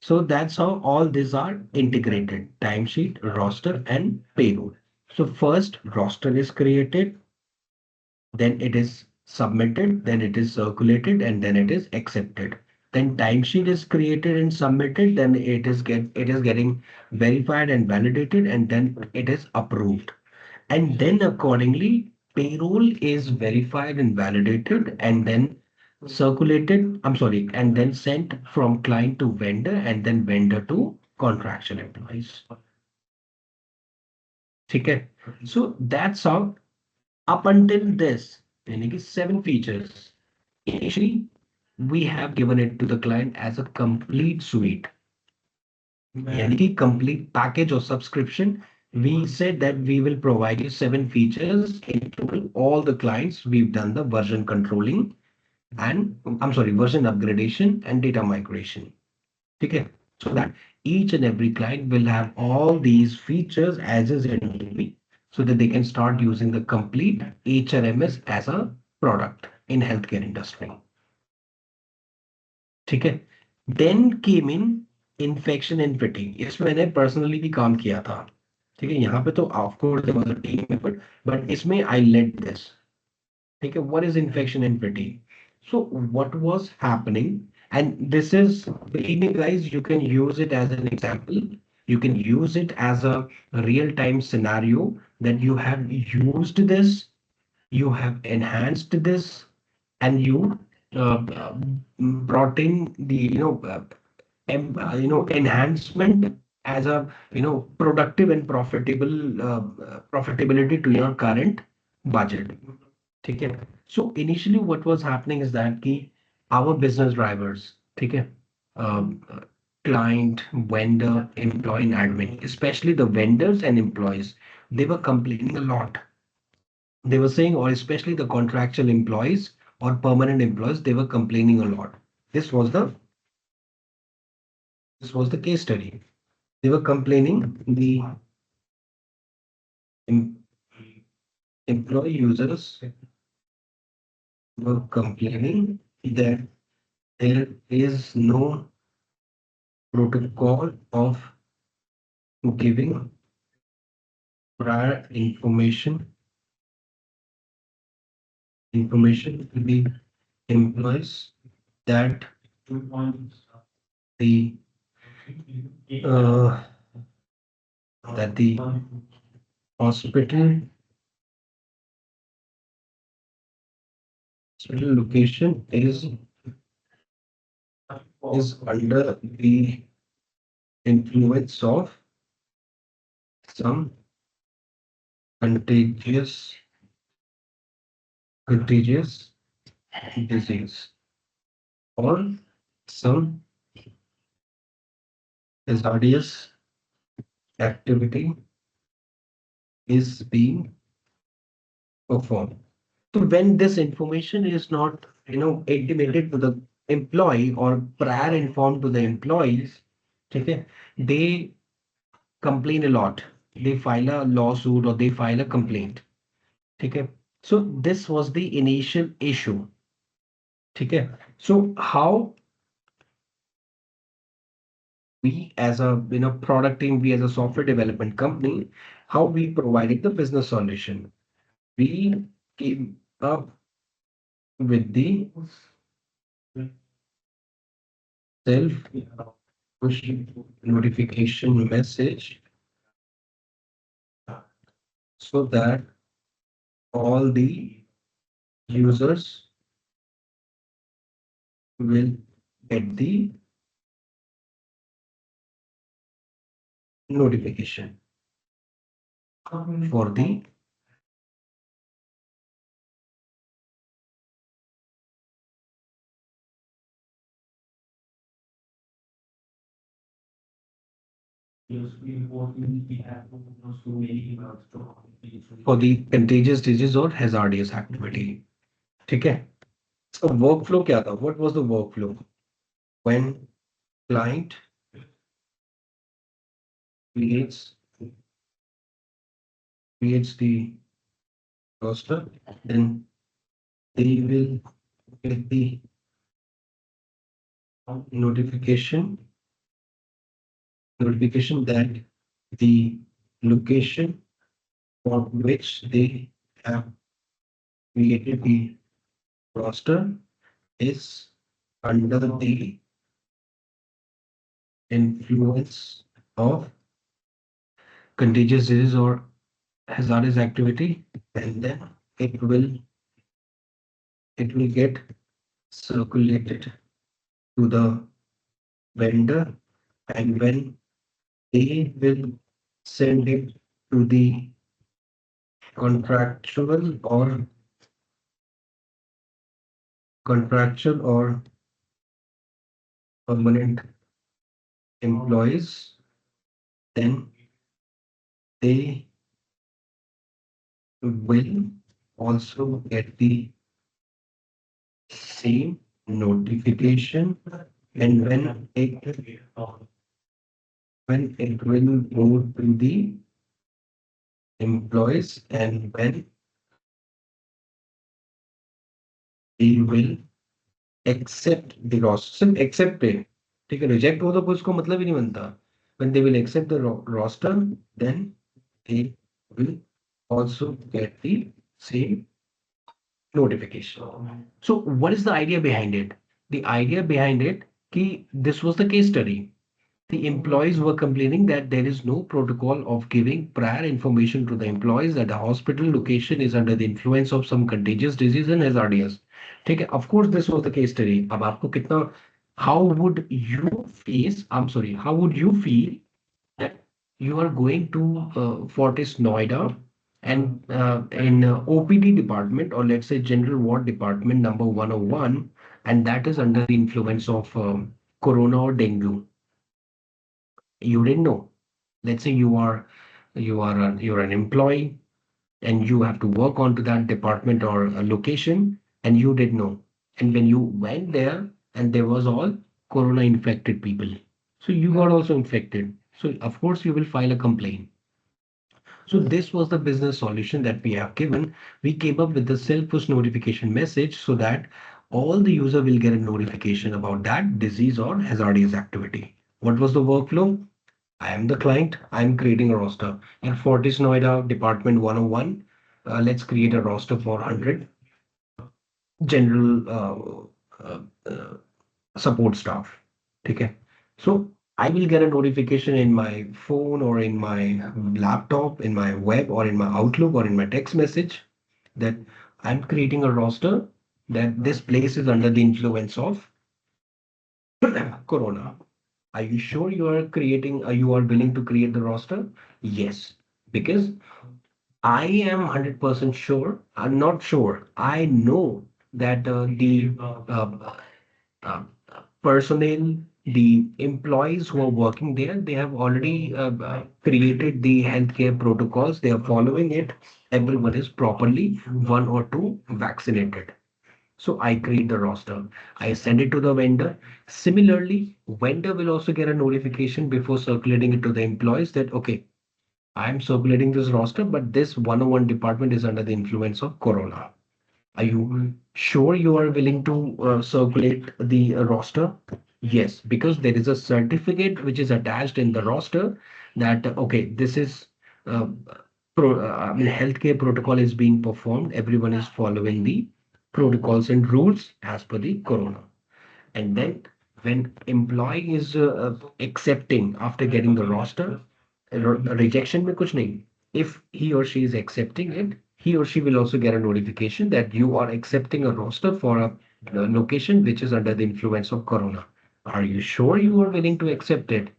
So that's how all these are integrated: timesheet, roster, and payroll. So first roster is created, then it is submitted, then it is circulated, and then it is accepted. Then timesheet is created and submitted, then it is getting verified and validated, and then it is approved. And then accordingly, payroll is verified and validated, and then and then sent from client to vendor, and then vendor to contractual employees. Okay. So that's how up until this, यानी कि 7 features. Initially, we have given it to the client as a complete suite, यानी कि complete package or subscription. We said that we will provide you 7 features. In total, all the clients, we've done the version controlling and version upgradation and data migration. Okay, so that each and every client will have all these features as is in so that they can start using the complete HRMS as a product in healthcare industry. ठीक है. Then came in infection and fatigue. इसमें मैंने personally भी काम किया था. ठीक है, यहाँ पे तो of course there was a team effort, but इसमें I led this. ठीक है, what is infection and fatigue? So what was happening, and this is, believe me guys, you can use it as an example. You can use it as a real-time scenario that you have used this, you have enhanced this, and you brought in the enhancement as a productive and profitable profitability to your current budget. ठीक है. So initially what was happening is that कि our business drivers, ठीक है, client, vendor, employee and admin, especially the vendors and employees, they were complaining a lot. They were saying, or especially the contractual employees or permanent employees, they were complaining a lot. This was the case study. They were complaining, the employee users were complaining that there is no protocol of giving prior information to the employees that the uh, that the hospital location is under the influence of some contagious contagious disease or some hazardous activity is being performed. So when this information is not, intimated to the employee or prior informed to the employees, okay, they complain a lot. They file a lawsuit or they file a complaint. Okay. So this was the initial issue. Okay. So how we as a product team, we as a software development company, how we provided the business solution. We came up with the self push notification message so that all the users will get the notification for the contagious disease or hazardous activity. Okay. So workflow क्या था? What was the workflow? When client creates the roster, then they will get the notification that the location for which they have created the roster is under the influence of contagious disease or hazardous activity, and then it will get circulated to the vendor, and when they will send it to the contractual or permanent employees, then they will also get the same notification, and when it will go to the employees, and when they will accept the roster. सिर्फ accept है, ठीक है, reject हो तो कुछ को मतलब ही नहीं बनता. When they will accept the roster, then they will also get the same notification. So what is the idea behind it? The idea behind it, this was the case study. The employees were complaining that there is no protocol of giving prior information to the employees that the hospital location is under the influence of some contagious disease and hazardous. ठीक है, of course this was the case study. अब आपको कितना, how would you face, I'm sorry, how would you feel that you are going to Fortis Noida and in OPD department, or let's say general ward department number 101, and that is under the influence of corona or dengue. You didn't know. Let's say you're an employee and you have to work onto that department or a location, and you didn't know. And when you went there, and there was all corona infected people, so you got also infected. So of course you will file a complaint. So this was the business solution that we have given. We came up with the self-push notification message so that all the user will get a notification about that disease or hazardous activity. What was the workflow? I am the client. I'm creating a roster. In Fortis Noida Department 101, let's create a roster for 100 general support staff. Okay. So I will get a notification in my phone or in my laptop, in my web or in my Outlook or in my text message that I'm creating a roster that this place is under the influence of Corona. Are you sure you are creating, you are willing to create the roster? Yes, because I am 100% sure. I'm not sure. I know that the uh, personnel, the employees who are working there, they have already created the healthcare protocols. They are following it. Everyone is properly one or two vaccinated. So I create the roster. I send it to the vendor. Similarly, vendor will also get a notification before circulating it to the employees that, okay, I'm circulating this roster, but this 101 department is under the influence of Corona. Are you sure you are willing to circulate the roster? Yes, because there is a certificate which is attached in the roster that, okay, this is uh, I mean, healthcare protocol is being performed. Everyone is following the protocols and rules as per the Corona. And then when employee is accepting after getting the roster, rejection में कुछ नहीं. If he or she is accepting it, he or she will also get a notification that you are accepting a roster for a location which is under the influence of Corona. Are you sure you are willing to accept it?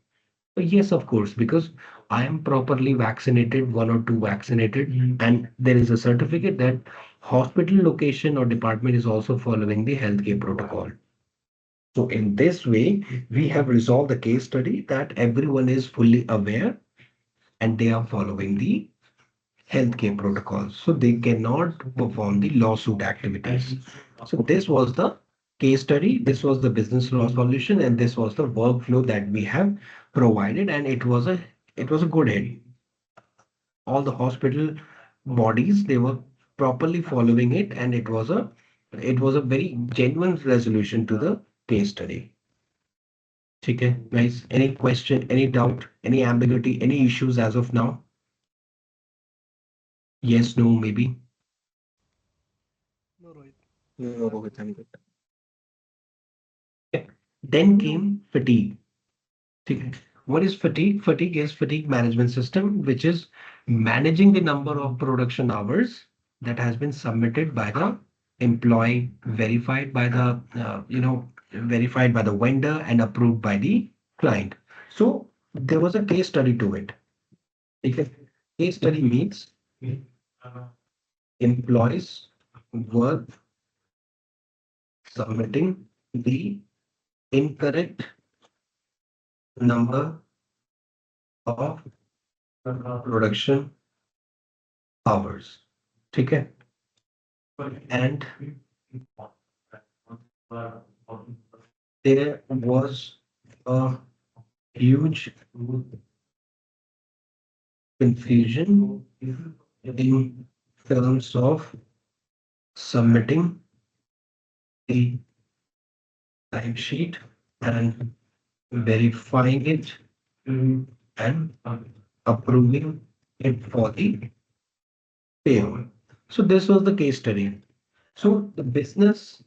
Yes, of course, because I am properly vaccinated, one or two vaccinated, and there is a certificate that hospital location or department is also following the healthcare protocol. So in this way, we have resolved the case study that everyone is fully aware and they are following the healthcare protocols. So they cannot perform the lawsuit activities. So this was the case study, this was the business law solution, and this was the workflow that we have provided, and it was a good hit. All the hospital bodies, they were properly following it, and it was a very genuine resolution to the case study. Okay, guys, any question, any doubt, any ambiguity, any issues as of now? Yes, no, maybe. No, Rohit. No, Rohit, I'm good. Okay. Then came fatigue. Okay. What is fatigue? Fatigue is fatigue management system, which is managing the number of production hours that has been submitted by the employee, verified by the verified by the vendor and approved by the client. So there was a case study to it. Okay. Case study means employees were submitting the incorrect number of production hours. Okay. And there was a huge confusion in terms of submitting the timesheet and verifying it and approving it for the payroll. So this was the case study. So the business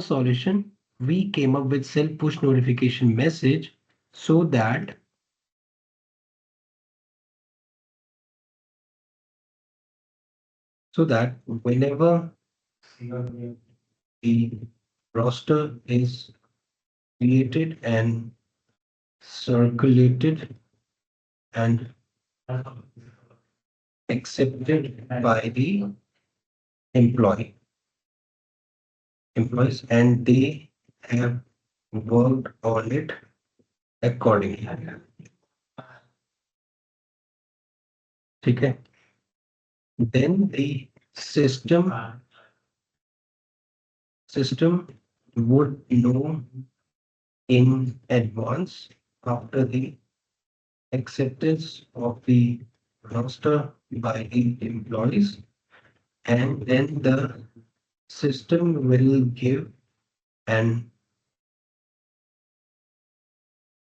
solution, we came up with self push notification message so that whenever the roster is created and circulated and accepted by the employee employees, and they have worked on it accordingly. Okay. Then the system would know in advance after the acceptance of the roster by the employees, and then the system will give an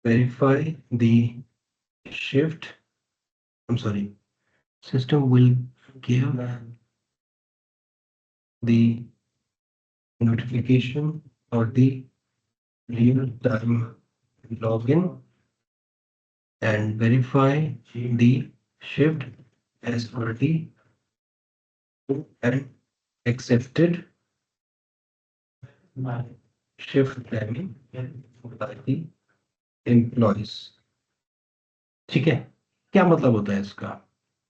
verify the shift. I'm sorry. System will give the notification or the real-time login and verify the shift as per the and accepted shift timing by the employees. ठीक है, क्या मतलब होता है इसका?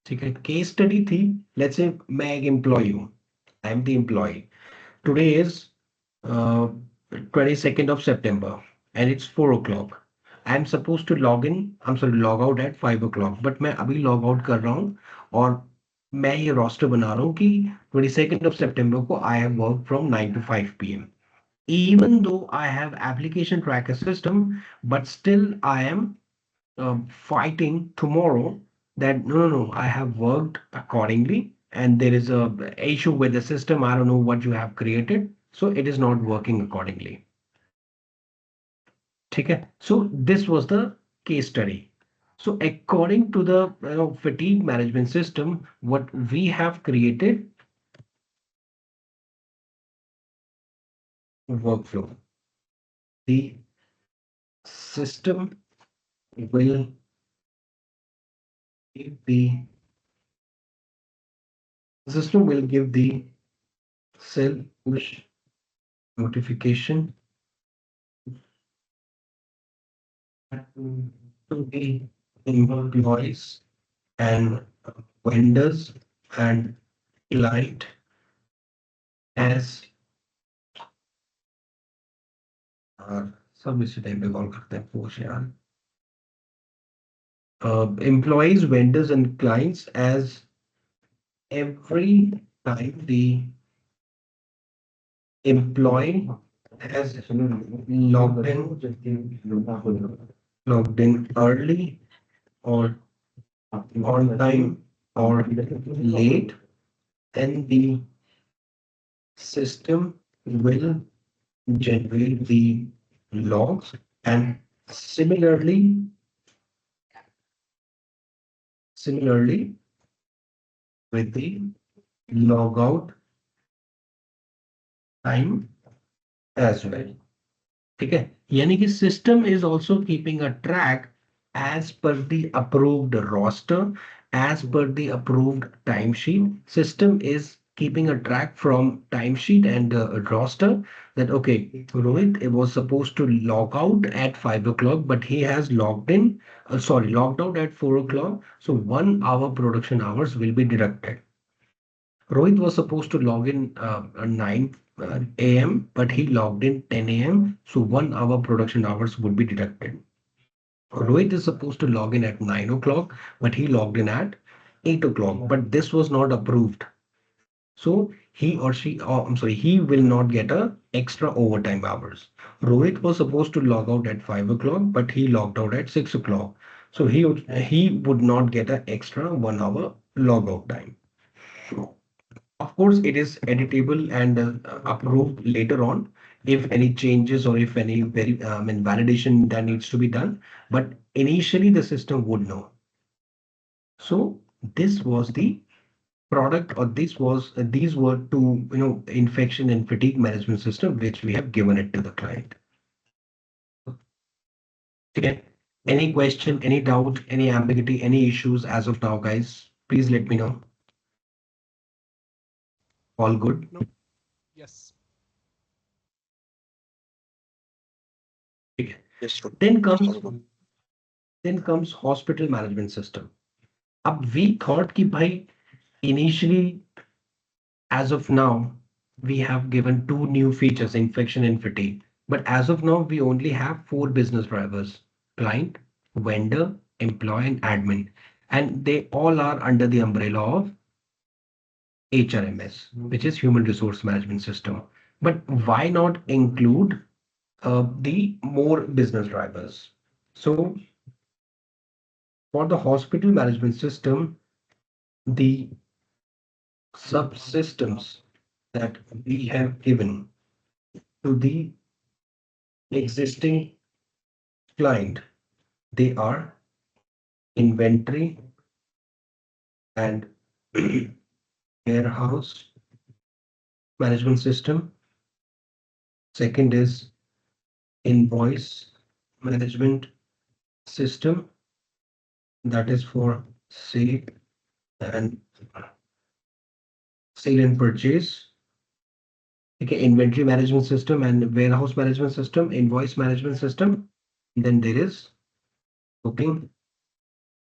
ठीक है, case study थी. लेट्स से मैं एक एम्प्लॉय हूँ, I am the employee. Today is 22nd of September and it's 4 o'clock. I'm supposed to log out at 5 o'clock, but मैं अभी log out कर रहा हूँ और मैं ये रोस्टर बना रहा हूँ कि 22nd of September को I have worked from 9 to 5 p.m. Even though I have application tracker system, but still I am fighting tomorrow that no, I have worked accordingly and there is a issue with the system. I don't know what you have created, so it is not working accordingly. Okay, so this was the case study. So according to the fatigue management system, what we have created workflow. The system will give the self push notification to the employees and vendors and client as सब इसी time पे call करते हैं push यार. Employees, vendors and clients as every time the employee has logged in early or on time or late, then the system will generate the logs and similarly with the logout time as well. ठीक है, यानी कि system is also keeping a track as per the approved roster, as per the approved timesheet. System is keeping a track from timesheet and roster that okay, Rohit was supposed to log out at 5 o'clock, but he has logged out at 4 o'clock. So 1 hour production hours will be deducted. Rohit was supposed to log in at 9 a.m., but he logged in 10 a.m. So 1 hour production hours would be deducted. Rohit is supposed to log in at 9 o'clock, but he logged in at 8 o'clock. But this was not approved. So he will not get a extra overtime hours. Rohit was supposed to log out at 5 o'clock, but he logged out at 6 o'clock. So he would not get an extra 1 hour logout time. Of course, it is editable and approved later on if any changes or if any validation that needs to be done. But initially, the system would know. So this was the product, or these were two infection and fatigue management system which we have given it to the client. Okay. Any question, any doubt, any ambiguity, any issues as of now, guys? Please let me know. All good? No. Yes. Okay. Yes, sir. Then comes hospital management system. Ab we thought कि भाई initially as of now we have given two new features, infection and fatigue. But as of now we only have 4 business drivers: client, vendor, employee and admin. And they all are under the umbrella of HRMS, which is Human Resource Management System. But why not include the more business drivers? So for the hospital management system, the subsystems that we have given to the existing client They are inventory and warehouse management system. Second is invoice management system, that is for sale and purchase. Okay, inventory management system and warehouse management system, invoice management system. Then there is booking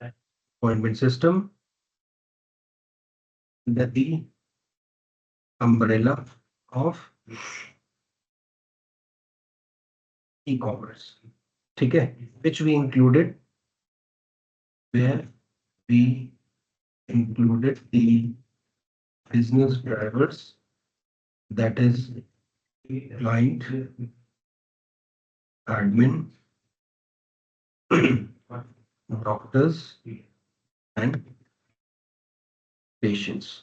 appointment system, that the umbrella of e-commerce. Okay, which we included where we included the business drivers, that is client, admin, doctors, and patients.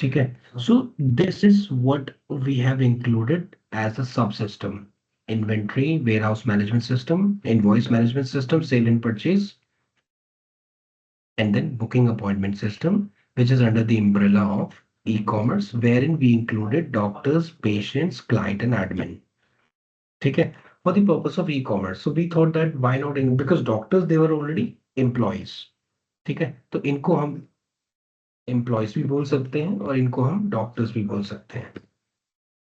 Okay, so this is what we have included as a subsystem: inventory, warehouse management system, invoice management system, sale and purchase, and then booking appointment system, which is under the umbrella of e-commerce, wherein we included doctors, patients, client, and admin. Okay, for the purpose of e-commerce. So we thought that why not in, because doctors they were already employees. ठीक है, तो इनको हम employees भी बोल सकते हैं और इनको हम डॉक्टर्स भी बोल सकते हैं.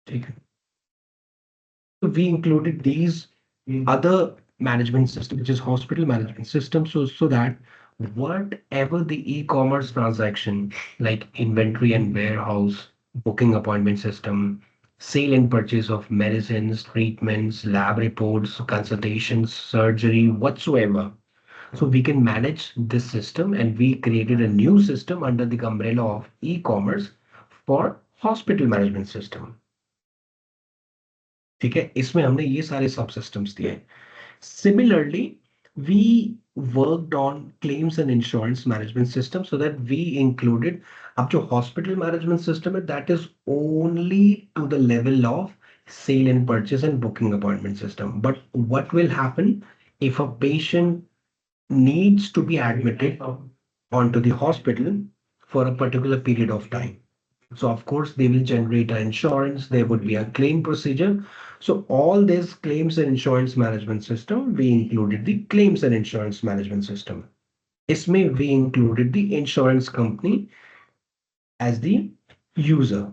ठीक है, so we included these other management system, which is hospital management system, so that whatever the e-commerce transaction like inventory and warehouse, booking appointment system, sale and purchase of medicines, treatments, lab reports, consultations, surgery, whatsoever. So we can manage this system, and we created a new system under the umbrella of e-commerce for hospital management system. ठीक है, इसमें हमने ये सारे सब systems दिए. Similarly, we worked on claims and insurance management system, so that we included up to hospital management system, and that is only to the level of sale and purchase and booking appointment system. But what will happen if a patient needs to be admitted onto the hospital for a particular period of time? So of course they will generate an insurance, there would be a claim procedure. So all these claims and insurance management system, we included the claims and insurance management system. इसमें we included the insurance company as the user.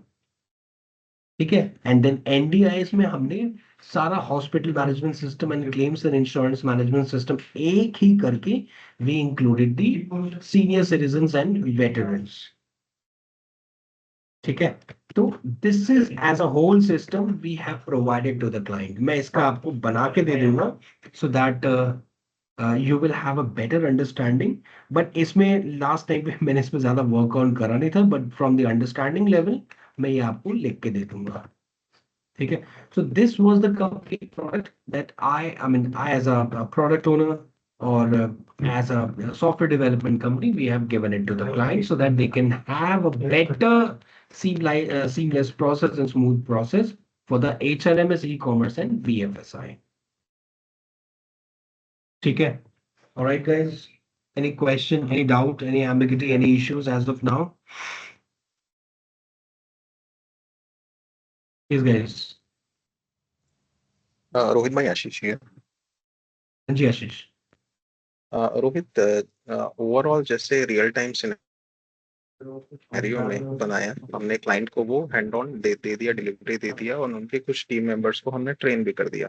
ठीक है, and then NDIS में हमने सारा hospital management system and claims and insurance management system एक ही करके we included the senior citizens and veterans. ठीक है, तो this is as a whole system we have provided to the client. मैं इसका आपको बना के दे दूंगा so that you will have a better understanding. But इसमें लास्ट टाइम पे मैंने इसमें ज्यादा वर्क ऑन करा नहीं था, but from the understanding level मैं ये आपको लिख के दे दूंगा. ठीक है, so this was the complete product that I mean, I as a product owner or as a software development company, we have given it to the client so that they can have a better seamless process and smooth process for the HRMS, e-commerce, and VFSI. ठीक है, all right, guys. Any question, any doubt, any ambiguity, any issues as of now? Yes, guys. Rohit भाई, Ashish here. जी Ashish. Rohit, overall जैसे real time scenario में बनाया, हमने client को वो हैंड ऑन दे दिया, डिलीवरी दे दिया, और उनके कुछ टीम मेंबर्स को हमने ट्रेन भी कर दिया.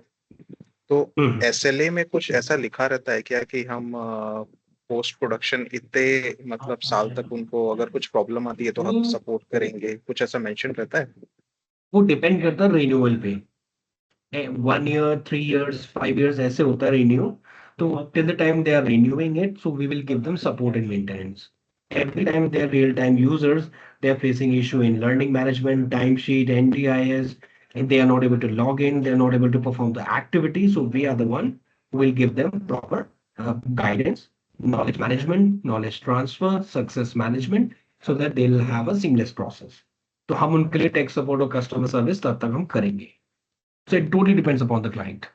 तो SLA में कुछ ऐसा लिखा रहता है क्या कि हम पोस्ट प्रोडक्शन इतने मतलब साल तक उनको अगर कुछ प्रॉब्लम आती है तो हम सपोर्ट करेंगे, कुछ ऐसा मेंशन रहता है? वो डिपेंड करता है रिन्यूअल पे. 1 year, 3 years, 5 years ऐसे होता है renew. तो till the time they are renewing it, so we will give them support and maintenance. Every time they are real-time users, they are facing issue in learning management, timesheet, NDIS, and they are not able to log in, they are not able to perform the activity. So we are the one who will give them proper guidance, knowledge management, knowledge transfer, success management, so that they will have a seamless process. तो हम उनके लिए tech support और customer service तब तक हम करेंगे. So it totally depends upon the client.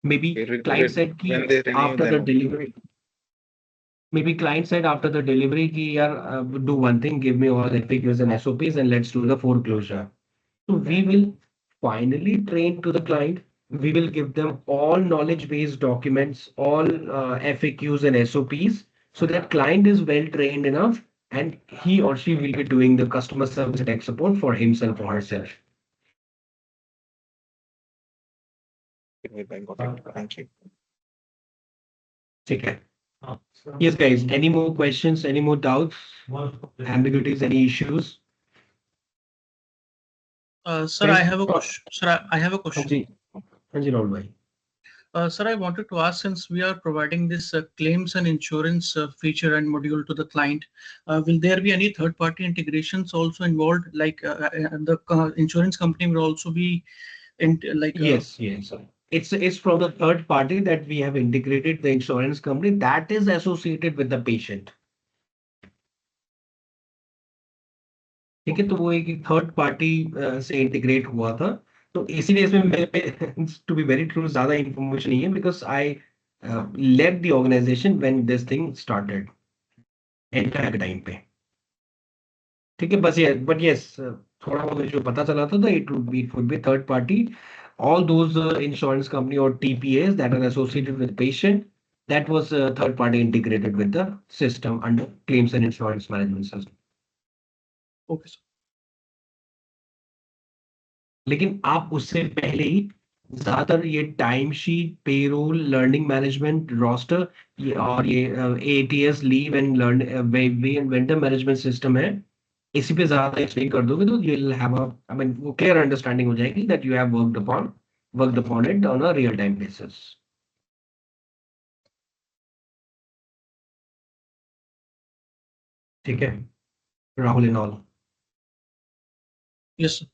Maybe client said कि when they renew, after the then delivery, maybe client said after the delivery कि यार do one thing, give me all FAQs and SOPs and let's do the foreclosure. So we will finally train to the client. We will give them all knowledge-based documents, all FAQs and SOPs, so that client is well trained enough and he or she will be doing the customer service and tech support for himself or herself. I got it. Thank you. Okay. Yes, guys. Any more questions? Any more doubts? Ambiguities? Any issues? Sir, Guys, I have a question. Sir, I have a question. Hanji, Hanji Rahul bhai. Sir, I wanted to ask, since we are providing this claims and insurance feature and module to the client, will there be any third-party integrations also involved? Like the insurance company will also be in, like Yes, yes. It's from the third party that we have integrated the insurance company that is associated with the patient. ठीक है तो वो एक third party से integrate हुआ था तो इसीलिए इसमें मेरे पे टू बी वेरी ट्रू ज्यादा इंफॉर्मेशन नहीं है because I led the organization when this thing started enter के टाइम पे ठीक है बस ये बट यस थोड़ा बहुत जो पता चला था it would be third party all those insurance company or TPAs that are associated with patient that was third party integrated with the system under claims and insurance management system. okay, sir. लेकिन आप उससे पहले ही ज्यादातर ये time sheet payroll learning management roster ये और ये ATS leave and learn vendor management system है इसी पे ज्यादा एक्सप्लेन कर दोगे तो you will have a I mean वो क्लियर अंडरस्टैंडिंग हो जाएगी that you have worked upon it on a real time basis ठीक है Rahul in all Yes, sir.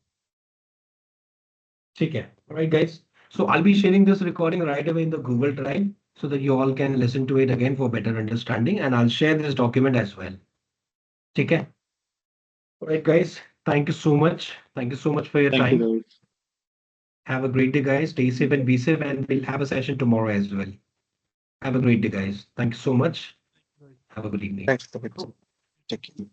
ठीक है alright guys so I'll be sharing this recording right away in the Google Drive so that you all can listen to it again for better understanding and I'll share this document as well ठीक है alright guys thank you so much for your Thank time you, guys. have a great day guys stay safe and be safe and we'll have a session tomorrow as well have a great day guys thank you so much have a good evening Thanks, Rohit. Take care.